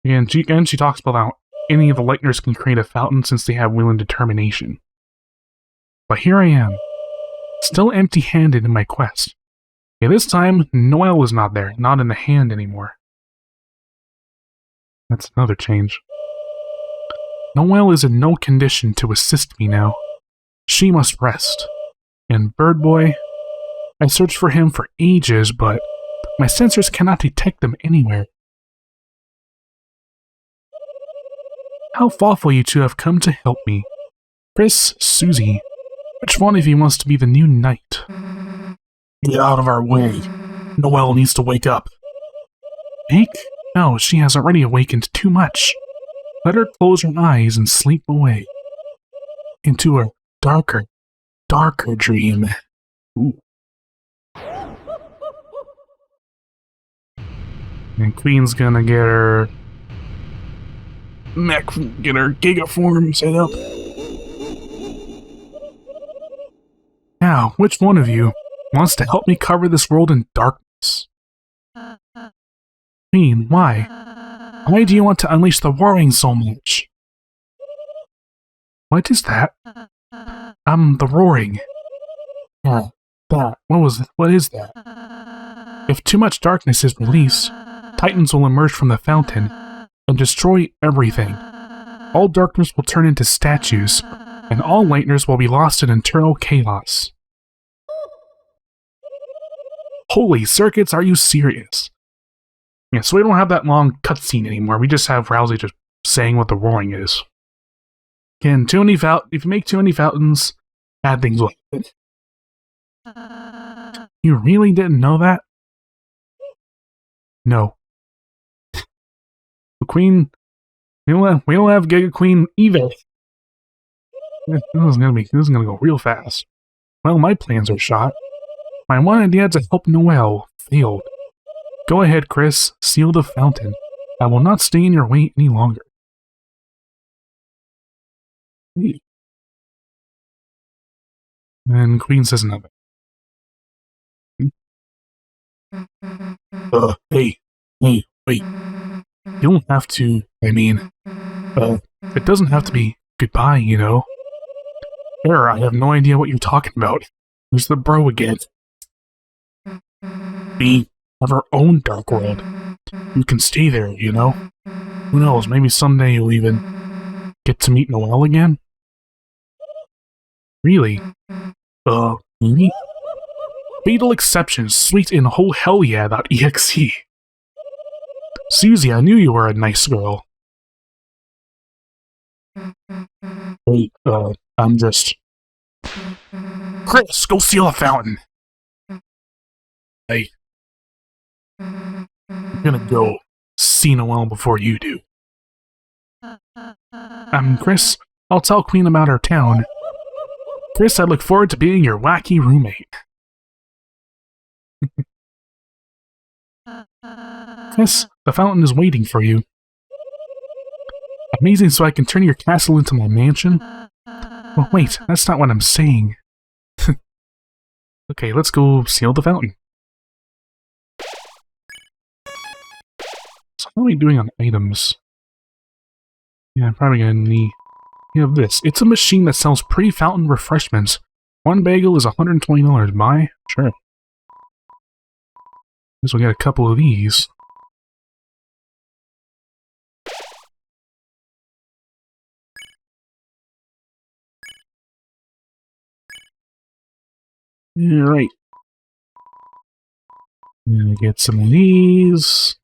Again, she talks about how any of the Lightners can create a fountain since they have will and determination. But here I am, still empty-handed in my quest. Yeah, this time, Noelle was not there, not in the hand anymore. That's another change. Noelle is in no condition to assist me now. She must rest. And Bird Boy, I searched for him for ages, but my sensors cannot detect them anywhere. How thoughtful you two have come to help me. Kris, Susie, which one of you wants to be the new knight? Get out of our way. Noelle needs to wake up. Wake? No, she has already awakened too much. Let her close her eyes and sleep away. Into a darker dream. Ooh. And Queen's gonna get her get her Giga form set up. Now, which one of you wants to help me cover this world in darkness? Queen, why? Why do you want to unleash the warring so much? What is that? The roaring. Yeah, that. What is that? If too much darkness is released, Titans will emerge from the fountain and destroy everything. All darkness will turn into statues, and all Lightners will be lost in eternal chaos. Holy circuits, are you serious? Yeah, so we don't have that long cutscene anymore. We just have Rousey just saying what the roaring is. Again, if you make too many fountains, bad things will happen. You really didn't know that? No. The Queen... We don't have Giga Queen either. This is gonna go real fast. Well, my plans are shot. My one idea to help Noelle failed. Go ahead, Kris. Seal the fountain. I will not stay in your way any longer. Hey. And Queen says nothing. Hey, wait. You don't have to, it doesn't have to be goodbye, you know? Sure, I have no idea what you're talking about. There's the bro again. We have our own dark world. You can stay there, you know? Who knows, maybe someday you'll even get to meet Noelle again? Really? Maybe? Fatal Exception, sweet and whole hell yeah.exe. Susie, I knew you were a nice girl. Wait, I'm just... Kris, go seal a fountain! Hey. I'm gonna go see Noelle before you do. Kris, I'll tell Queen about our town. Kris, I look forward to being your wacky roommate. Kris, the fountain is waiting for you. Amazing, so I can turn your castle into my mansion? Well, wait, that's not what I'm saying. Okay, let's go seal the fountain. So how are we doing on items? Yeah, I'm probably gonna need... We have this. It's a machine that sells pre-fountain refreshments. One bagel is $120. Buy? Sure. Guess we'll get a couple of these. Alright. Get some of these.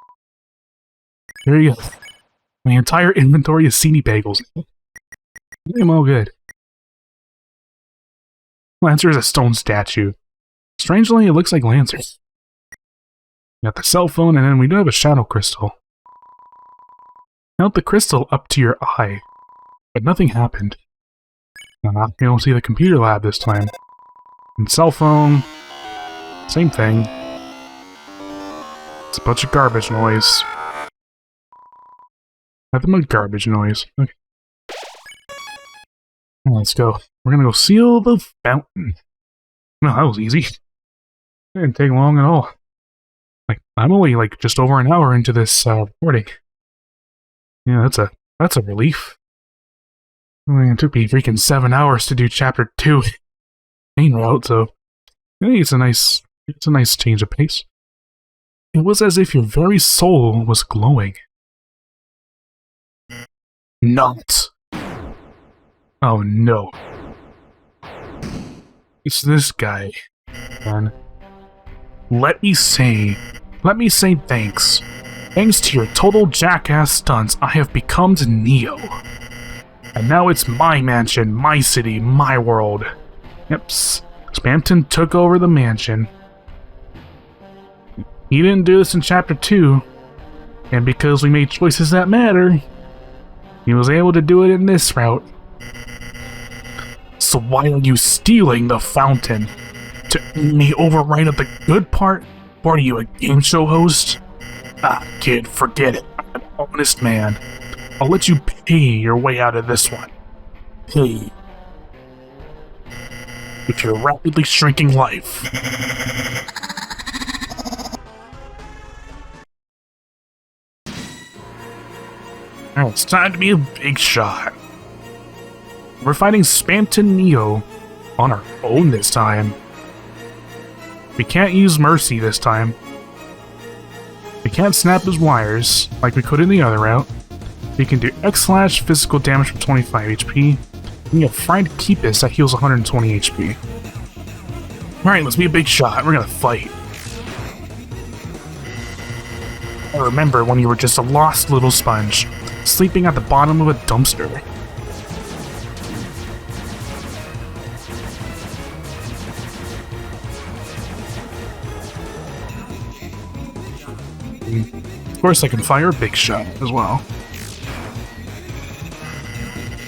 There you go. My entire inventory is CD bagels. I'm all good. Lancer is a stone statue. Strangely, it looks like Lancer. Got the cell phone, and then we do have a shadow crystal. Held the crystal up to your eye, but nothing happened. You don't see the computer lab this time. And cell phone, same thing. It's a bunch of garbage noise. Nothing but garbage noise. Okay. Let's go. We're gonna go seal the fountain. No, that was easy. It didn't take long at all. I'm only just over an hour into this recording. Yeah, that's a relief. It took me freaking 7 hours to do chapter 2 main route, so I think it's a nice change of pace. It was as if your very soul was glowing. Not. Oh no. It's this guy, man. Let me say thanks. Thanks to your total jackass stunts, I have become Neo. And now it's my mansion, my city, my world. Yep, Spamton took over the mansion. He didn't do this in chapter 2, and because we made choices that matter, he was able to do it in this route. So why are you stealing the fountain? To me overwrite of the good part? What are you, a game show host? Ah, kid, forget it. I'm an honest man. I'll let you pay your way out of this one. Pay. With your rapidly shrinking life. Now it's time to be a big shot. We're fighting Spamton Neo on our own this time. We can't use Mercy this time. We can't snap his wires like we could in the other route. We can do X-Slash physical damage for 25 HP. We have Fried Keepus that heals 120 HP. Alright, let's be a big shot. We're gonna fight. I remember when you were just a lost little sponge. sleeping at the bottom of a dumpster. Of course, I can fire a big shot as well.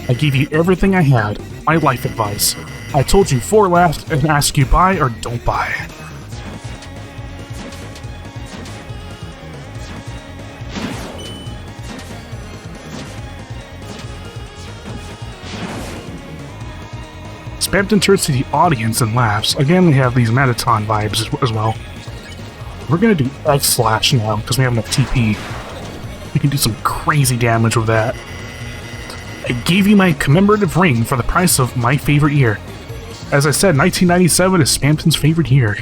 I gave you everything I had, my life advice. I told you 4 left and ask you buy or don't buy. Spamton turns to the audience and laughs. Again, we have these Metaton vibes as well. We're gonna do X-Slash now, because we have enough TP. We can do some crazy damage with that. I gave you my commemorative ring for the price of my favorite year. As I said, 1997 is Spamton's favorite year.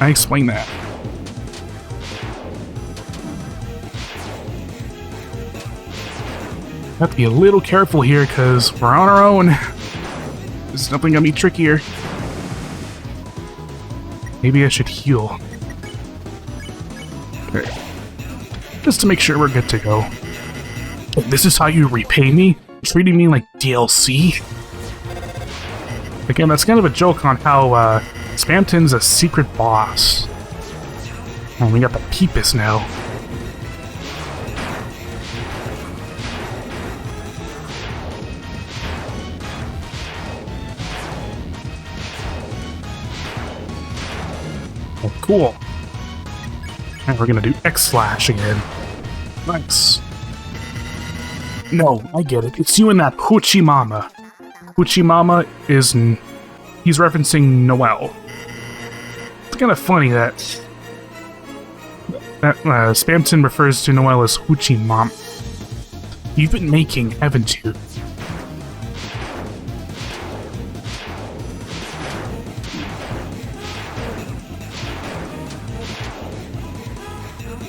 I explained that. Have to be a little careful here, because we're on our own. There's nothing gonna be trickier. Maybe I should heal. Okay. Just to make sure we're good to go. This is how you repay me? Treating me like DLC? Again, that's kind of a joke on how Spamton's a secret boss. And we got the Peepus now. Oh, cool. And we're gonna do X-Slash again. Nice. No, I get it. It's you and that Hoochie Mama. Hoochie Mama is... he's referencing Noelle. It's kind of funny that... Spamton refers to Noelle as Hoochie Mom. You've been making, haven't you?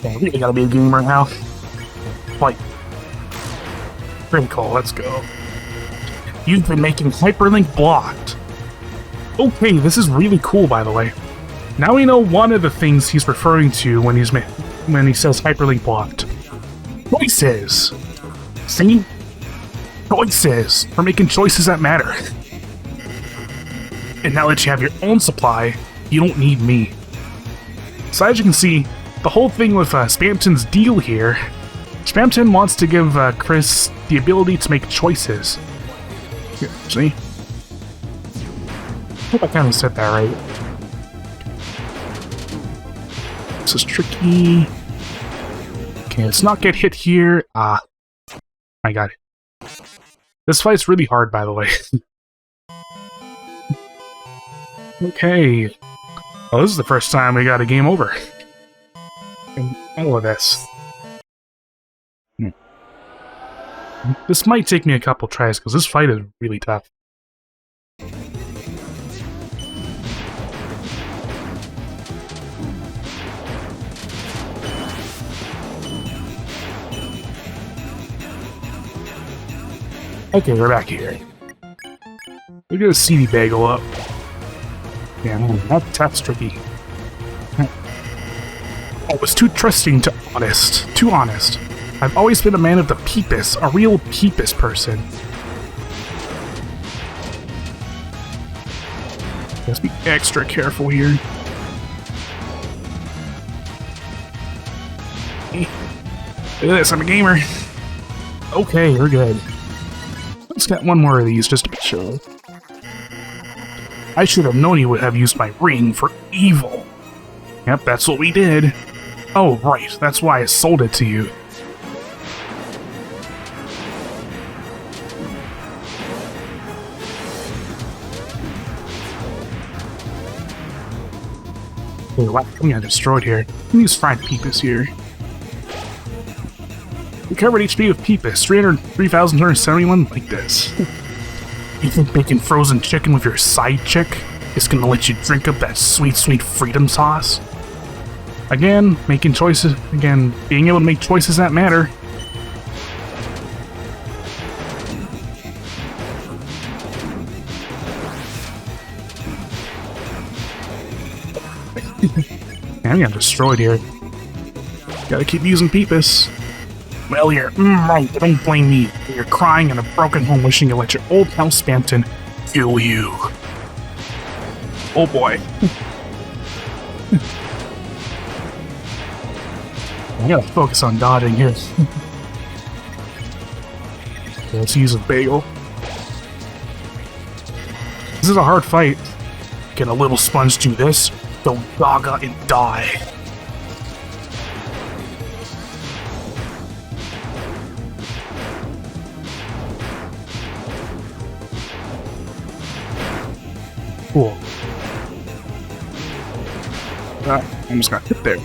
Yeah, we really gotta be a gamer now. Like... critical, let's go. You've been making hyperlink blocked. Okay, this is really cool, by the way. Now we know one of the things he's referring to when he says hyperlink blocked. Choices! See? Choices! We're making choices that matter. And now that you have your own supply, you don't need me. So as you can see, the whole thing with Spamton's deal here, Spamton wants to give Kris the ability to make choices. Here, see? I hope I kind of said that right. This is tricky. Okay, let's not get hit here. I got it. This fight's really hard, by the way. Okay. Well, this is the first time we got a game over. And all of this. This might take me a couple tries, because this fight is really tough. Okay, we're back here. Look at a CD bagel up. Yeah, that's tricky. I was too trusting, too honest. I've always been a man of the Peepus, a real Peepus person. Let's be extra careful here. Hey, look at this, I'm a gamer. Okay, we're good. Let's get one more of these just to be sure. I should have known you would have used my ring for evil. Yep, that's what we did. Oh, right, that's why I sold it to you. I'm getting destroyed here. Let me use fried Peepus here. Recovered HP with Peepus, 3,271 like this. You think making frozen chicken with your side chick is gonna let you drink up that sweet, sweet freedom sauce? Again, making choices, again, being able to make choices that matter. Man, I'm getting destroyed here. Gotta keep using Peepus. Well, you're right, don't blame me. You're crying in a broken home wishing you let your old pal Spamton kill you. Oh boy. I gotta focus on dodging here. Let's use a bagel. This is a hard fight. Can a little sponge do this? Go gaga and die. Cool. Almost got hit there.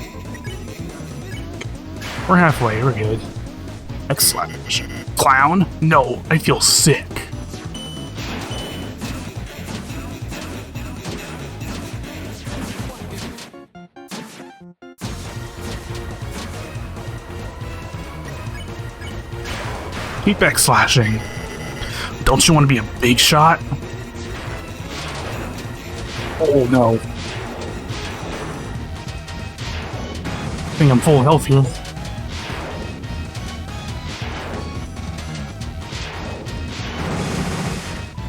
We're halfway, we're good. X/. Clown? No, I feel sick. Keep X/ing. Don't you want to be a big shot? Oh no. I think I'm full of health here.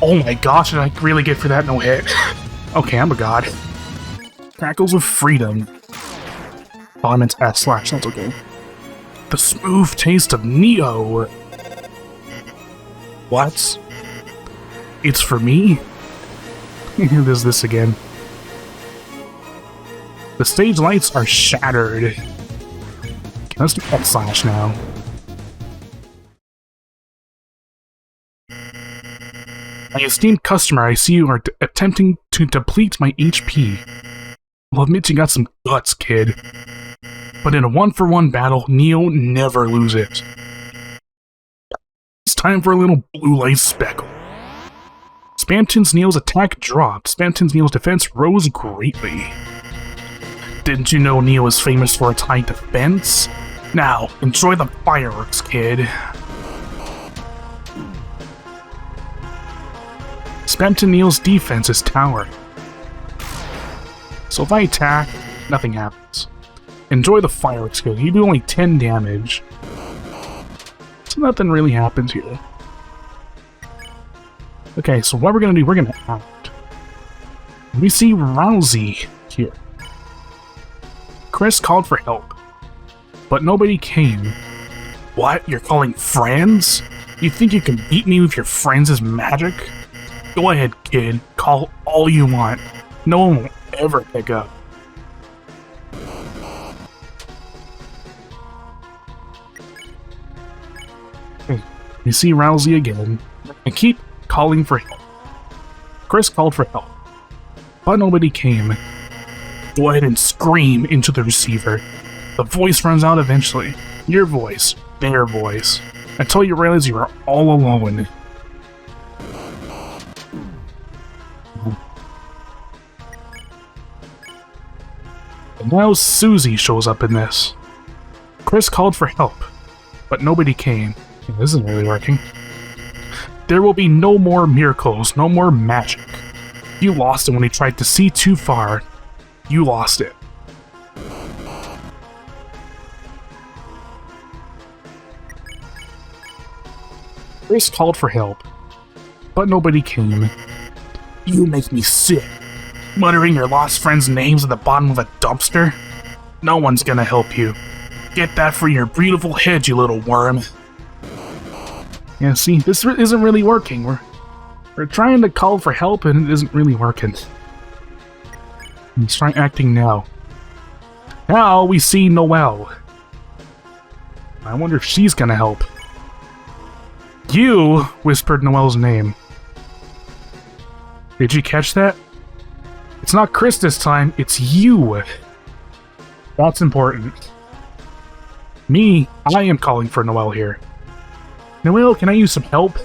Oh my gosh, did I really get for that no hit? Okay, I'm a god. Crackles of freedom. Oh, I meant S/, that's okay. The smooth taste of Neo. What? It's for me? There's this again. The stage lights are shattered. Okay, let's do X/ now. My esteemed customer, I see you are attempting to deplete my HP. I'll admit you got some guts, kid. But in a 1-for-1 battle, Neo never loses. It's time for a little blue light speckle. Spamton's Neo's attack dropped. Spamton's Neo's defense rose greatly. Didn't you know Neo is famous for its high defense? Now, enjoy the fireworks, kid. Spamton Neo's defense is tower. So if I attack, nothing happens. Enjoy the fireworks, kid. You do only 10 damage. So nothing really happens here. Okay, so what we're gonna do, we're gonna act. We see Rousey here. Kris called for help, but nobody came. What? You're calling friends? You think you can beat me with your friends' magic? Go ahead, kid. Call all you want. No one will ever pick up. You see Rousey again, and keep calling for help. Kris called for help, but nobody came. Go ahead and scream into the receiver. The voice runs out eventually. Your voice, their voice, until you realize you are all alone. And now Susie shows up in this. Kris called for help, but nobody came. This isn't really working. There will be no more miracles, no more magic. You lost it when you tried to see too far. You lost it. Kris called for help, but nobody came. You make me sick. Muttering your lost friends' names at the bottom of a dumpster? No one's gonna help you. Get that for your beautiful head, you little worm. Yeah, see, this isn't really working. We're trying to call for help and it isn't really working. Let's try acting now. Now we see Noelle. I wonder if she's gonna help. You whispered Noelle's name. Did you catch that? It's not Kris this time, it's you. That's important. Me, I am calling for Noelle here. Noelle, can I use some help?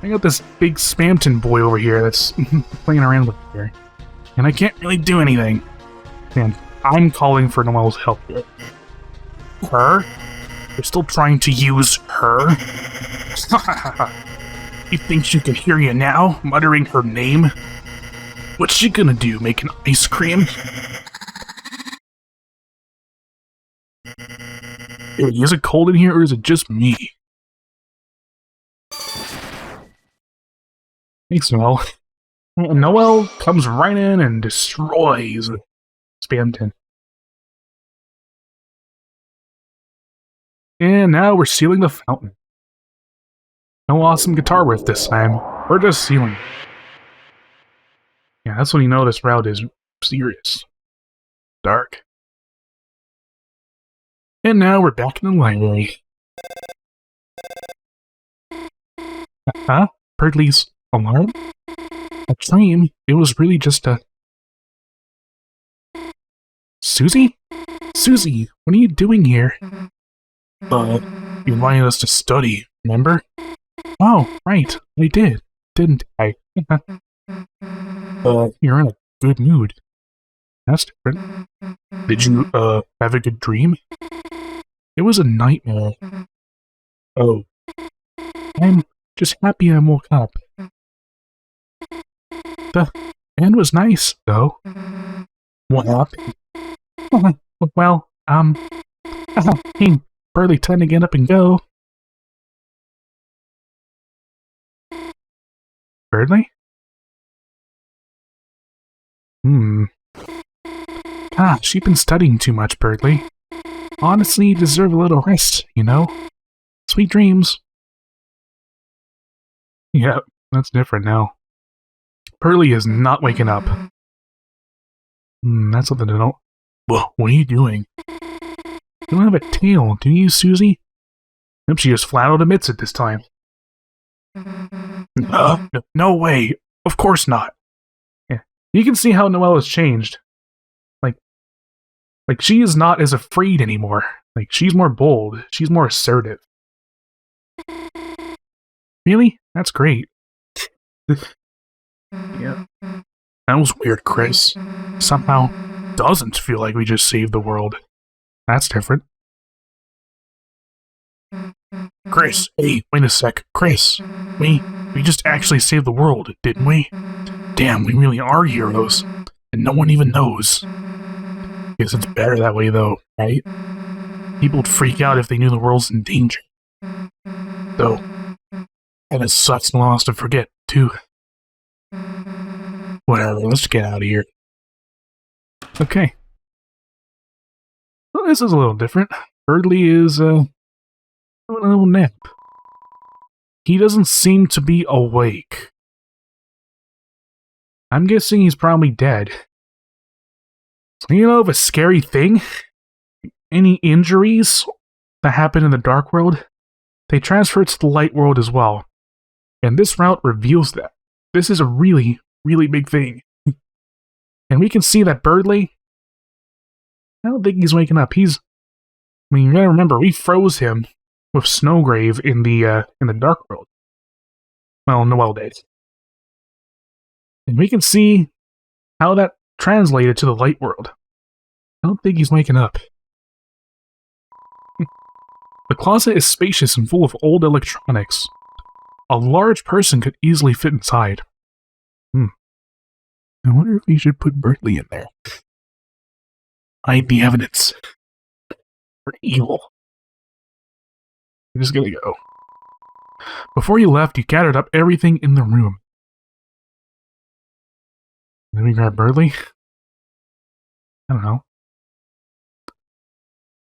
I got this big Spamton boy over here that's playing around with here. And I can't really do anything. Man, I'm calling for Noelle's help here. Her? You're still trying to use her? You think she can hear you now, muttering her name? What's she gonna do, make an ice cream? Hey, is it cold in here or is it just me? Thanks, Noelle. Noelle comes right in and destroys Spamton. And now we're sealing the fountain. No awesome guitar riff this time. We're just sealing it. Yeah, that's when you know this route is serious. Dark. And now we're back in the library. Huh? Berdly's alarm? A dream? It was really just a... Susie? Susie, what are you doing here? You invited us to study, remember? Oh, right, I did, didn't I? You're in a good mood. That's different. Did you, have a good dream? It was a nightmare. Oh. I'm just happy I woke up. The end was nice, though. What happened? Well, hey, Berdly, time to get up and go. Berdly? Gosh, you've been studying too much, Berdly. Honestly, you deserve a little rest, you know? Sweet dreams. Yeah, that's different now. Berdly is not waking up. That's something to know. Well, what are you doing? You don't have a tail, do you, Susie? Yep, she just flat out admits it this time. No way. Of course not. Yeah. You can see how Noelle has changed. Like she is not as afraid anymore. Like, she's more bold. She's more assertive. Really? That's great. Yeah. That was weird, Kris. Somehow doesn't feel like we just saved the world. That's different. Kris, hey, wait a sec. Kris, we just actually saved the world, didn't we? Damn, we really are heroes. And no one even knows. Guess it's better that way, though, right? People would freak out if they knew the world's in danger. Though, and it sucks and lost to forget, too. Whatever, let's get out of here. Okay. Well, this is a little different. Berdly is, having a little nap. He doesn't seem to be awake. I'm guessing he's probably dead. You know of a scary thing? Any injuries that happen in the dark world, they transfer to the light world as well. And this route reveals that. This is a really, really big thing. And we can see that Berdly, I don't think he's waking up. You gotta remember, we froze him with Snowgrave in the dark world. Well, Noelle did. And we can see how that translated to the light world. I don't think he's waking up. The closet is spacious and full of old electronics. A large person could easily fit inside. I wonder if we should put Berdly in there. Hide the evidence. We're evil. We're just gonna go. Before you left, you gathered up everything in the room. Let me grab Berdly. I don't know.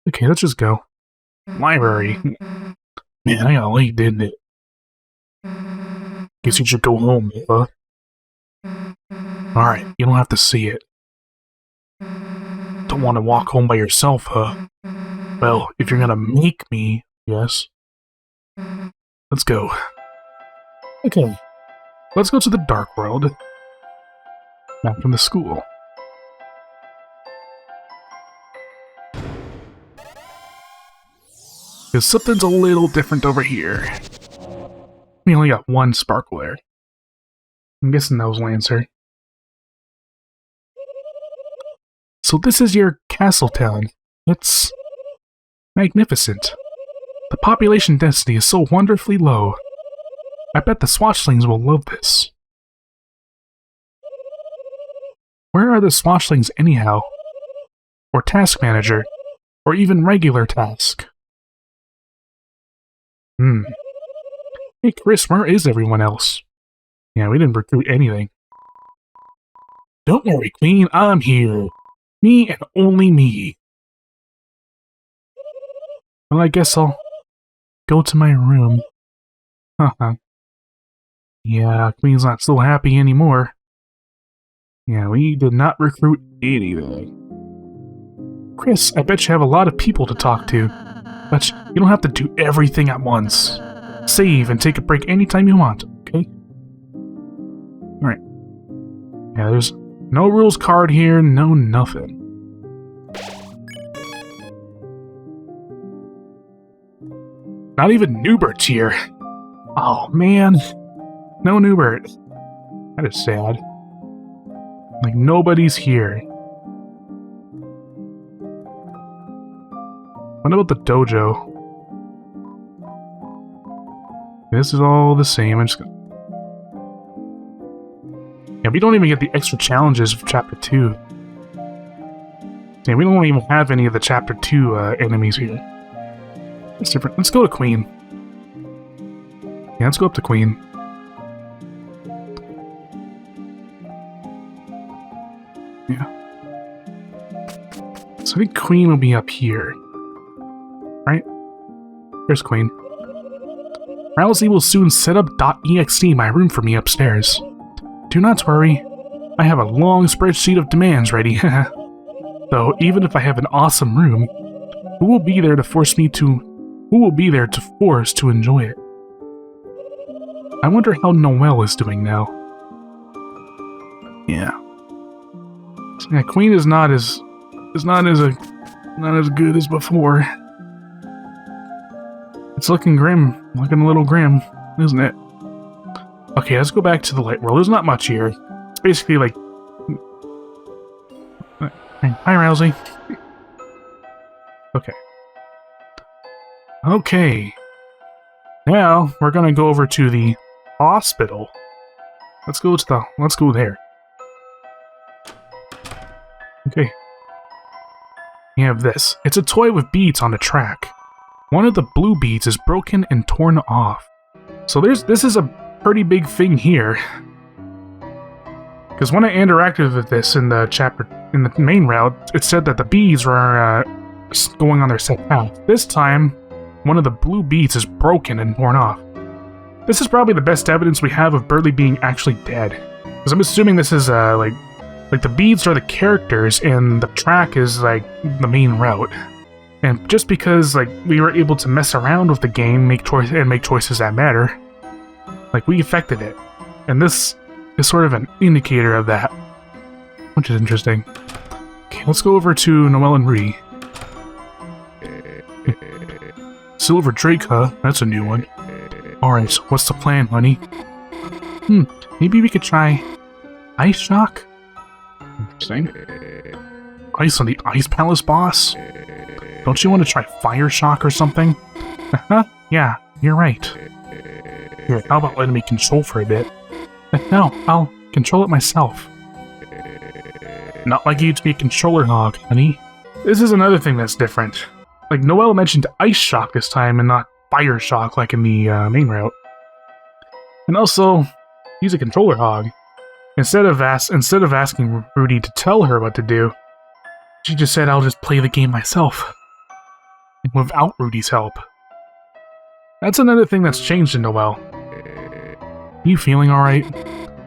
Okay, let's just go. Library. Man, I got late, didn't it? Guess you should go home, huh? Alright, you don't have to see it. Don't want to walk home by yourself, huh? Well, if you're gonna make me, yes. Let's go. Okay. Let's go to the dark world. Back from the school. Because something's a little different over here. We only got one sparkle there. I'm guessing that was Lancer. So this is your castle town. It's magnificent. The population density is so wonderfully low. I bet the Swatchlings will love this. Where are the Swatchlings anyhow? Or Task Manager? Or even regular Task? Hey, Kris, where is everyone else? Yeah, we didn't recruit anything. Don't worry, Queen, I'm here. Me and only me. Well, I guess I'll go to my room. Haha. Yeah, Queen's not so happy anymore. Yeah, we did not recruit anything. Kris, I bet you have a lot of people to talk to. But you don't have to do everything at once. Save and take a break anytime you want, okay? Alright. Yeah, there's no rules card here, no nothing. Not even Newbert's here. Oh, man. No Newbert. That is sad. Like, nobody's here. What about the dojo? This is all the same. I'm just gonna... Yeah, we don't even get the extra challenges of Chapter 2. Yeah, we don't even have any of the Chapter 2 enemies here. It's different. Let's go to Queen. Yeah, let's go up to Queen. Yeah. So I think Queen will be up here. Right? Here's Queen. Rousey will soon set up .exe my room for me upstairs. Do not worry. I have a long spreadsheet of demands ready. Though, even if I have an awesome room, who will be there to force to enjoy it? I wonder how Noelle is doing now. Yeah. Yeah, Queen is not as good as before. It's looking grim, looking a little grim, isn't it? Okay, let's go back to the light world. There's not much here. It's basically like... Hi, Rousey. Okay. Okay. Now, we're gonna go over to the hospital. Let's go there. Okay. We have this. It's a toy with beads on the track. One of the blue beads is broken and torn off. So this is a pretty big thing here. Because when I interacted with this in the main route, it said that the beads were going on their set path. This time, one of the blue beads is broken and torn off. This is probably the best evidence we have of Berdly being actually dead. Because I'm assuming this is like the beads are the characters and the track is like the main route. And just because, like, we were able to mess around with the game, make choices that matter, like, we affected it. And this is sort of an indicator of that, which is interesting. Okay, let's go over to Noelle and Rudy. Silver Drake, huh? That's a new one. Alright, so what's the plan, honey? Maybe we could try Ice Shock? Interesting. Ice on the Ice Palace boss? Don't you want to try Fire Shock or something? Yeah, you're right. Here, how about letting me control for a bit? No, I'll control it myself. Not like you to be a controller hog, honey. This is another thing that's different. Like, Noelle mentioned Ice Shock this time and not Fire Shock like in the main route. And also, he's a controller hog. Instead of asking Rudy to tell her what to do, she just said, I'll just play the game myself. Without Rudy's help. That's another thing that's changed in Noelle. You feeling alright?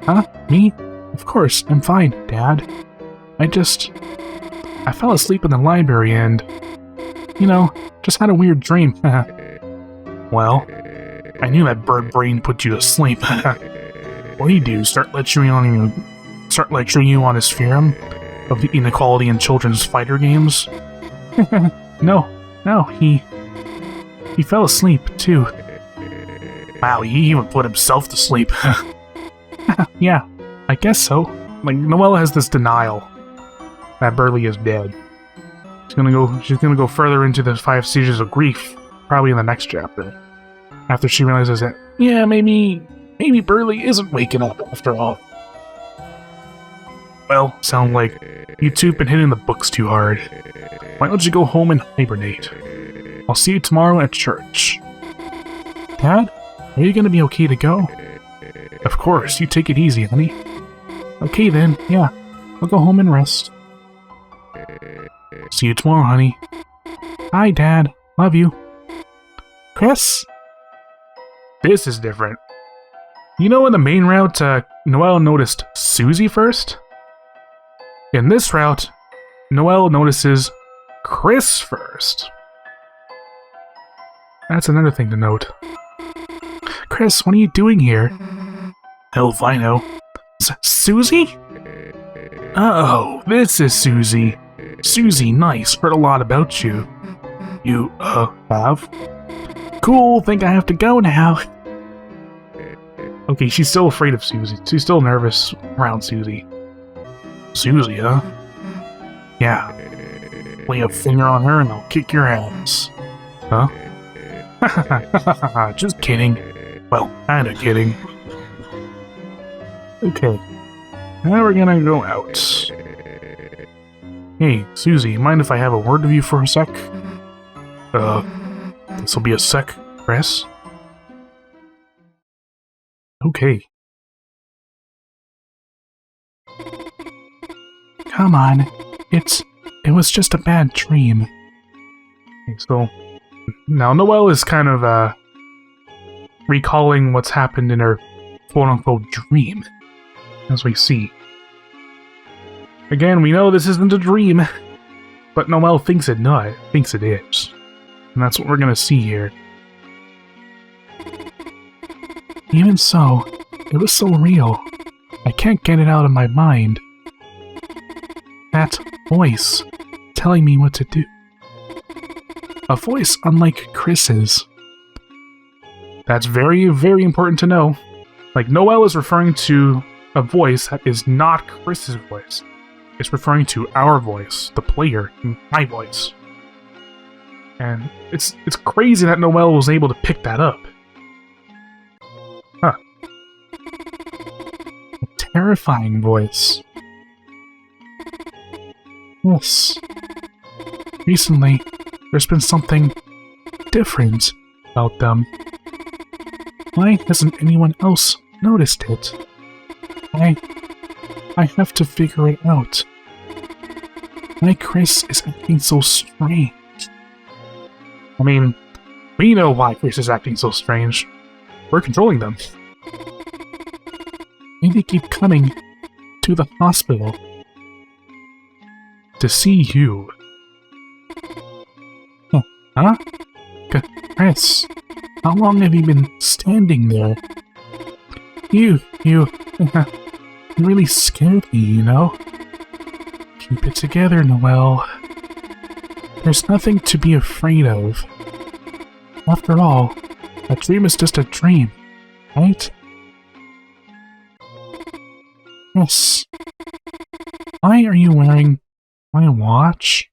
Huh? Me? Of course, I'm fine, Dad. I fell asleep in the library and... You know, just had a weird dream. Well, I knew that bird brain put you to sleep. What do you do? Start lecturing you on his theorem of the inequality in children's fighter games? No, he fell asleep too. Wow, he even put himself to sleep. Yeah, I guess so. Like, Noelle has this denial that Berdly is dead. She's gonna go further into the 5 stages of grief, probably in the next chapter. After she realizes that, yeah, maybe Berdly isn't waking up after all. Well, sound like you two've been hitting the books too hard. Why don't you go home and hibernate? I'll see you tomorrow at church. Dad, are you gonna be okay to go? Of course, you take it easy, honey. Okay then, yeah. I'll go home and rest. See you tomorrow, honey. Bye, Dad. Love you. Kris? This is different. You know in the main route, Noelle noticed Susie first? In this route, Noelle notices Kris first. That's another thing to note. Kris, what are you doing here? Hell if I know. Susie? Oh, this is Susie. Susie, nice. Heard a lot about you. You, have? Cool, think I have to go now. Okay, she's still afraid of Susie. She's still nervous around Susie. Susie, huh? Yeah. Lay a finger on her and I'll kick your ass. Huh? Just kidding. Well, kinda kidding. Okay. Now we're gonna go out. Hey, Susie, mind if I have a word with you for a sec? This'll be a sec, Kris. Okay. Come on. It was just a bad dream. Okay, so now Noelle is kind of recalling what's happened in her quote-unquote dream, as we see. Again, we know this isn't a dream, but Noelle thinks it is. And that's what we're gonna see here. Even so, it was so real. I can't get it out of my mind. That voice telling me what to do. A voice unlike Kris's. That's very, very important to know. Like, Noelle is referring to a voice that is not Kris's voice. It's referring to our voice, the player, my voice. And it's crazy that Noelle was able to pick that up. Huh. A terrifying voice. Yes. Recently, there's been something different about them. Why hasn't anyone else noticed it? I have to figure it out. Why Kris is acting so strange? I mean, we know why Kris is acting so strange. We're controlling them. They keep coming to the hospital to see you. Huh? Kris, how long have you been standing there? You really scared me, you know? Keep it together, Noelle. There's nothing to be afraid of. After all, a dream is just a dream, right? Yes. Why are you wearing my watch?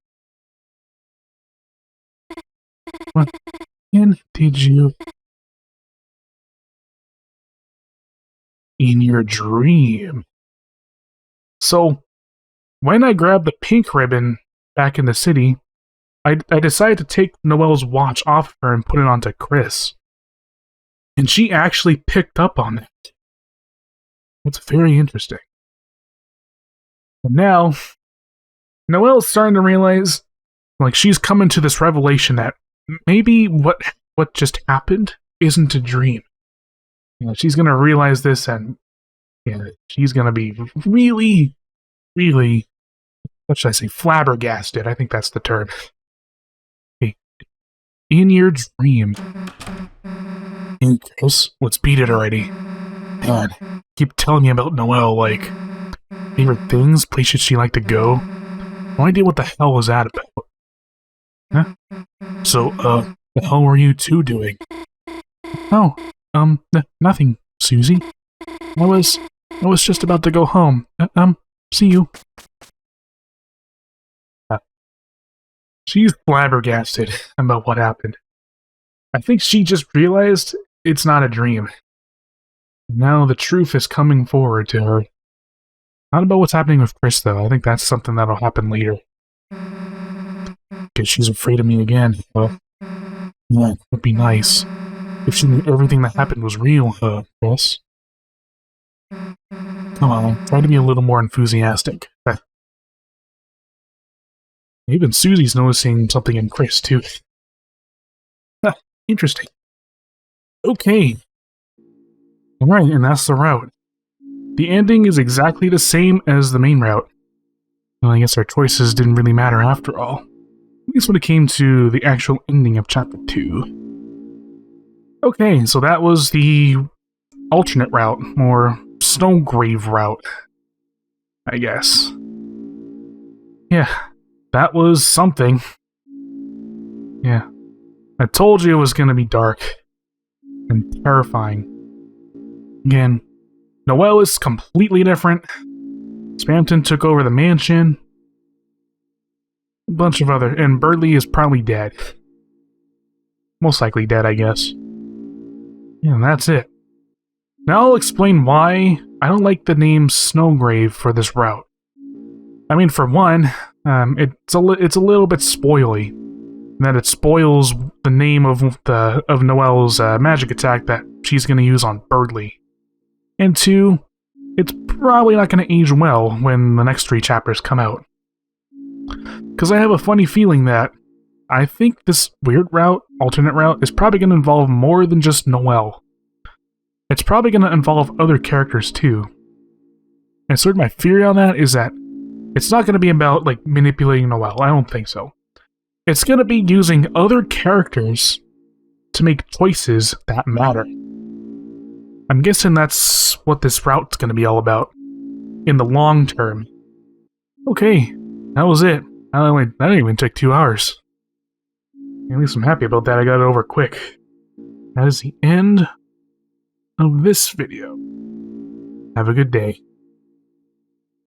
When did you... In your dream. So, when I grabbed the pink ribbon back in the city, I decided to take Noelle's watch off her and put it onto Kris. And she actually picked up on that. It's very interesting. And now, Noelle's starting to realize, like, she's coming to this revelation that maybe what just happened isn't a dream. You know, she's gonna realize this, and she's gonna be really, really, what should I say, flabbergasted. I think that's the term. Okay. In your dream. Hey, Kris, let's beat it already. God, keep telling me about Noelle, like, favorite things, places she liked to go. No idea what the hell was that about. Huh? So, the hell were you two doing? Oh, nothing, Susie. I was just about to go home. See you. She's flabbergasted about what happened. I think she just realized it's not a dream. Now the truth is coming forward to her. Not about what's happening with Kris, though. I think that's something that'll happen later. Because she's afraid of me again. Well, yeah, it would be nice. If she knew everything that happened was real, Kris. Come on, try to be a little more enthusiastic. Even Susie's noticing something in Kris, too. Interesting. Okay. Alright, and that's the route. The ending is exactly the same as the main route. Well, I guess our choices didn't really matter after all. At least when it came to the actual ending of Chapter 2. Okay, so that was the alternate route, or snowgrave route, I guess. Yeah, that was something. Yeah. I told you it was gonna be dark and terrifying. Again, Noelle is completely different. Spamton took over the mansion. A bunch of other... And Berdly is probably dead. Most likely dead, I guess. Yeah, and that's it. Now I'll explain why I don't like the name Snowgrave for this route. I mean, for one, it's a little bit spoily. That it spoils the name of Noelle's magic attack that she's going to use on Berdly. And two, it's probably not going to age well when the next 3 chapters come out. Because I have a funny feeling that I think this weird route, alternate route, is probably going to involve more than just Noelle. It's probably going to involve other characters too. And sort of my theory on that is that it's not going to be about, like, manipulating Noelle. I don't think so. It's going to be using other characters to make choices that matter. I'm guessing that's what this route's going to be all about. In the long term. Okay, that was it. That didn't even take 2 hours. At least I'm happy about that. I got it over quick. That is the end of this video. Have a good day.